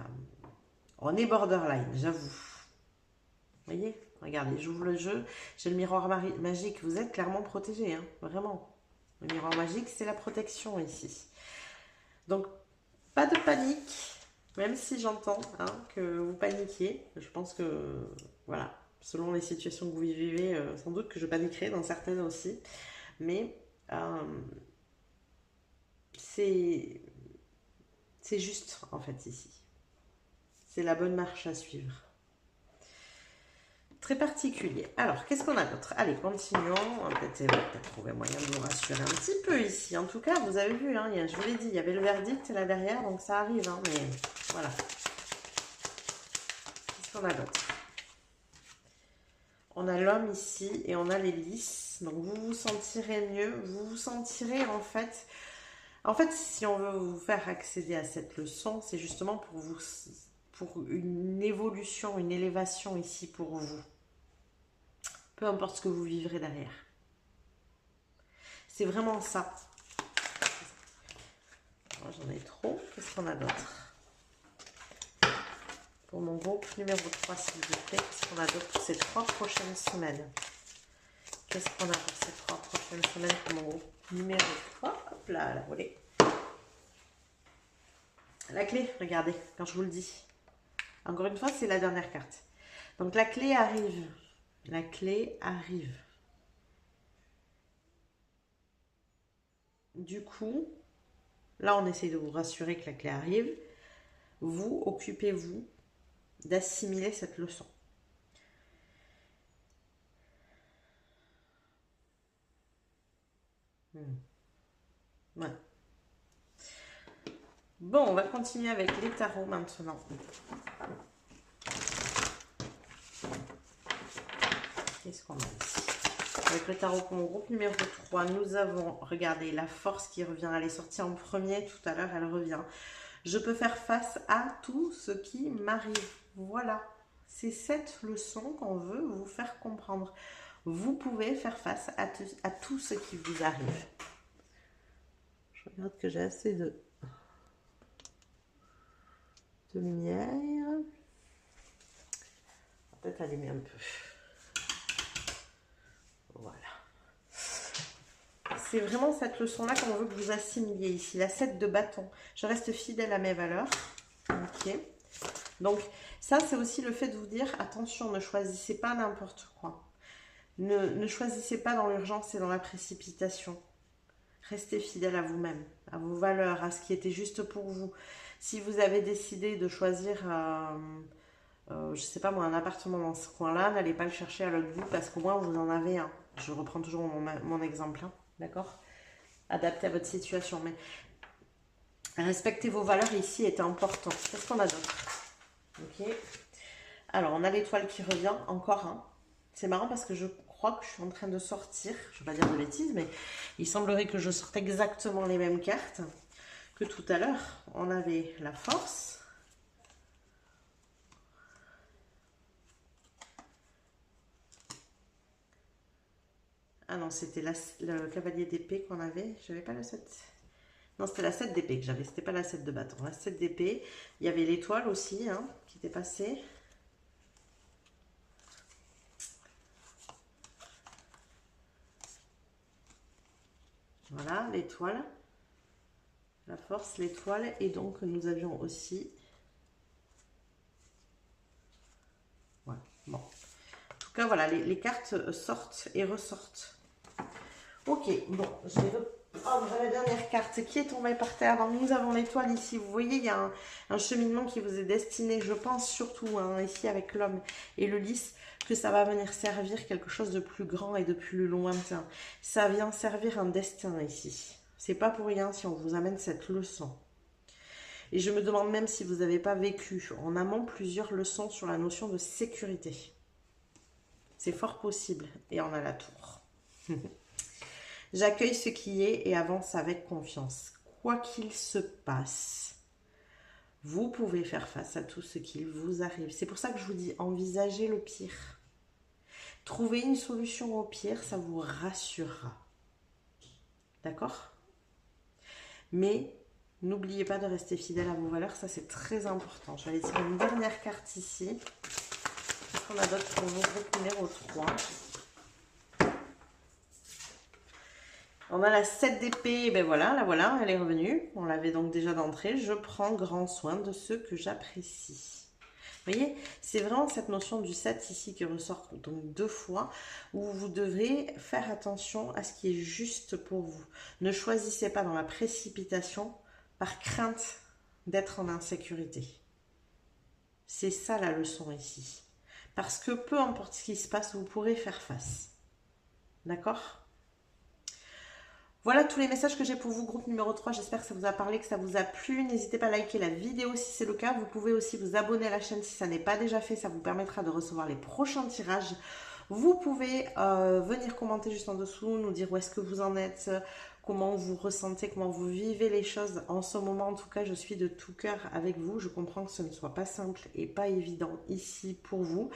on est borderline, j'avoue. Vous voyez? Regardez, j'ouvre le jeu, j'ai le miroir magique, vous êtes clairement protégé, hein, vraiment. Le miroir magique, c'est la protection ici. Donc, pas de panique, même si j'entends que vous paniquiez. Je pense que, voilà, selon les situations que vous vivez, sans doute que je paniquerai dans certaines aussi. Mais c'est juste, en fait, ici. C'est la bonne marche à suivre. Très particulier. Alors, qu'est-ce qu'on a d'autre? Allez, continuons. On va peut-être trouver moyen de vous rassurer un petit peu ici. En tout cas, vous avez vu, hein, je vous l'ai dit, il y avait le verdict là derrière, donc ça arrive. Hein, mais voilà. Qu'est-ce qu'on a d'autre? On a l'homme ici et on a les lys. Donc, vous vous sentirez mieux. Vous vous sentirez en fait, si on veut vous faire accéder à cette leçon, c'est justement pour une évolution, une élévation ici pour vous. Peu importe ce que vous vivrez derrière. C'est vraiment ça. J'en ai trop. Qu'est-ce qu'on a d'autre? Pour mon groupe numéro 3, s'il vous plaît. Qu'est-ce qu'on a d'autre pour ces 3 prochaines semaines? Qu'est-ce qu'on a pour ces 3 prochaines semaines pour mon groupe numéro 3? Hop là, la volée. La clé, regardez, quand je vous le dis. Encore une fois, c'est la dernière carte. Donc la clé arrive. La clé arrive. Du coup, là, on essaie de vous rassurer que la clé arrive. Vous, occupez-vous d'assimiler cette leçon. Ouais. Bon, on va continuer avec les tarots maintenant. Qu'est-ce qu'on a ici? Avec le tarot pour mon groupe numéro 3, nous avons, regardez, la force qui revient. Elle est sortie en premier tout à l'heure, elle revient. Je peux faire face à tout ce qui m'arrive. Voilà, c'est cette leçon qu'on veut vous faire comprendre. Vous pouvez faire face à tout ce qui vous arrive. Je regarde que j'ai assez de lumière. Peut-être allumer un peu. Voilà. C'est vraiment cette leçon-là qu'on veut que vous assimiliez ici. La 7 de bâton. Je reste fidèle à mes valeurs. Ok. Donc, ça, c'est aussi le fait de vous dire, attention, ne choisissez pas n'importe quoi. Ne choisissez pas dans l'urgence et dans la précipitation. Restez fidèle à vous-même, à vos valeurs, à ce qui était juste pour vous. Si vous avez décidé de choisir, je ne sais pas moi, un appartement dans ce coin-là, n'allez pas le chercher à l'autre bout parce qu'au moins vous en avez un. Je reprends toujours mon exemple, hein, d'accord? Adaptez à votre situation, mais respecter vos valeurs ici est important. Qu'est-ce qu'on a d'autre? Ok. Alors, on a l'étoile qui revient, encore un. C'est marrant parce que je crois que je suis en train de sortir, je ne vais pas dire de bêtises, mais il semblerait que je sorte exactement les mêmes cartes. que tout à l'heure. On avait la force. Ah non, c'était le cavalier d'épée qu'on avait. J'avais pas la 7. Non, c'était la 7 d'épée que j'avais. C'était pas la 7 de bâton. La 7 d'épée. Il y avait l'étoile aussi, hein, qui était passée. Voilà, l'étoile. La force, l'étoile. Et donc, nous avions aussi... Voilà, bon. En tout cas, voilà, les cartes sortent et ressortent. Ok, bon, je vais reprendre la dernière carte qui est tombée par terre. Donc, nous avons l'étoile ici. Vous voyez, il y a un cheminement qui vous est destiné. Je pense surtout, hein, ici, avec l'homme et le lys, que ça va venir servir quelque chose de plus grand et de plus lointain. Ça vient servir un destin ici. C'est pas pour rien si on vous amène cette leçon. Et je me demande même si vous n'avez pas vécu en amont plusieurs leçons sur la notion de sécurité. C'est fort possible. Et on a la tour. J'accueille ce qui est et avance avec confiance. Quoi qu'il se passe, vous pouvez faire face à tout ce qui vous arrive. C'est pour ça que je vous dis, envisagez le pire. Trouvez une solution au pire, ça vous rassurera. D'accord ? Mais n'oubliez pas de rester fidèle à vos valeurs, ça c'est très important. Je vais aller tirer une dernière carte ici. Qu'est-ce qu'on a d'autre pour vous? Groupe numéro 3. On a la 7 d'épée, ben voilà, la voilà, elle est revenue. On l'avait donc déjà d'entrée. Je prends grand soin de ceux que j'apprécie. Vous voyez, c'est vraiment cette notion du 7 ici qui ressort donc 2 fois, où vous devrez faire attention à ce qui est juste pour vous. Ne choisissez pas dans la précipitation par crainte d'être en insécurité. C'est ça la leçon ici. Parce que peu importe ce qui se passe, vous pourrez faire face. D'accord ? Voilà tous les messages que j'ai pour vous, groupe numéro 3. J'espère que ça vous a parlé, que ça vous a plu. N'hésitez pas à liker la vidéo si c'est le cas. Vous pouvez aussi vous abonner à la chaîne si ça n'est pas déjà fait. Ça vous permettra de recevoir les prochains tirages. Vous pouvez venir commenter juste en dessous, nous dire où est-ce que vous en êtes, comment vous ressentez, comment vous vivez les choses. En ce moment, en tout cas, je suis de tout cœur avec vous. Je comprends que ce ne soit pas simple et pas évident ici pour vous.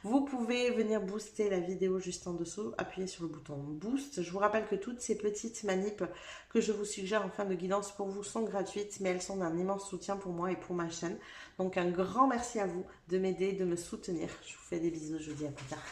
Vous pouvez venir booster la vidéo juste en dessous, appuyez sur le bouton boost. Je vous rappelle que toutes ces petites manips que je vous suggère en fin de guidance pour vous sont gratuites, mais elles sont d'un immense soutien pour moi et pour ma chaîne. Donc un grand merci à vous de m'aider, de me soutenir. Je vous fais des bisous, je vous dis à plus tard.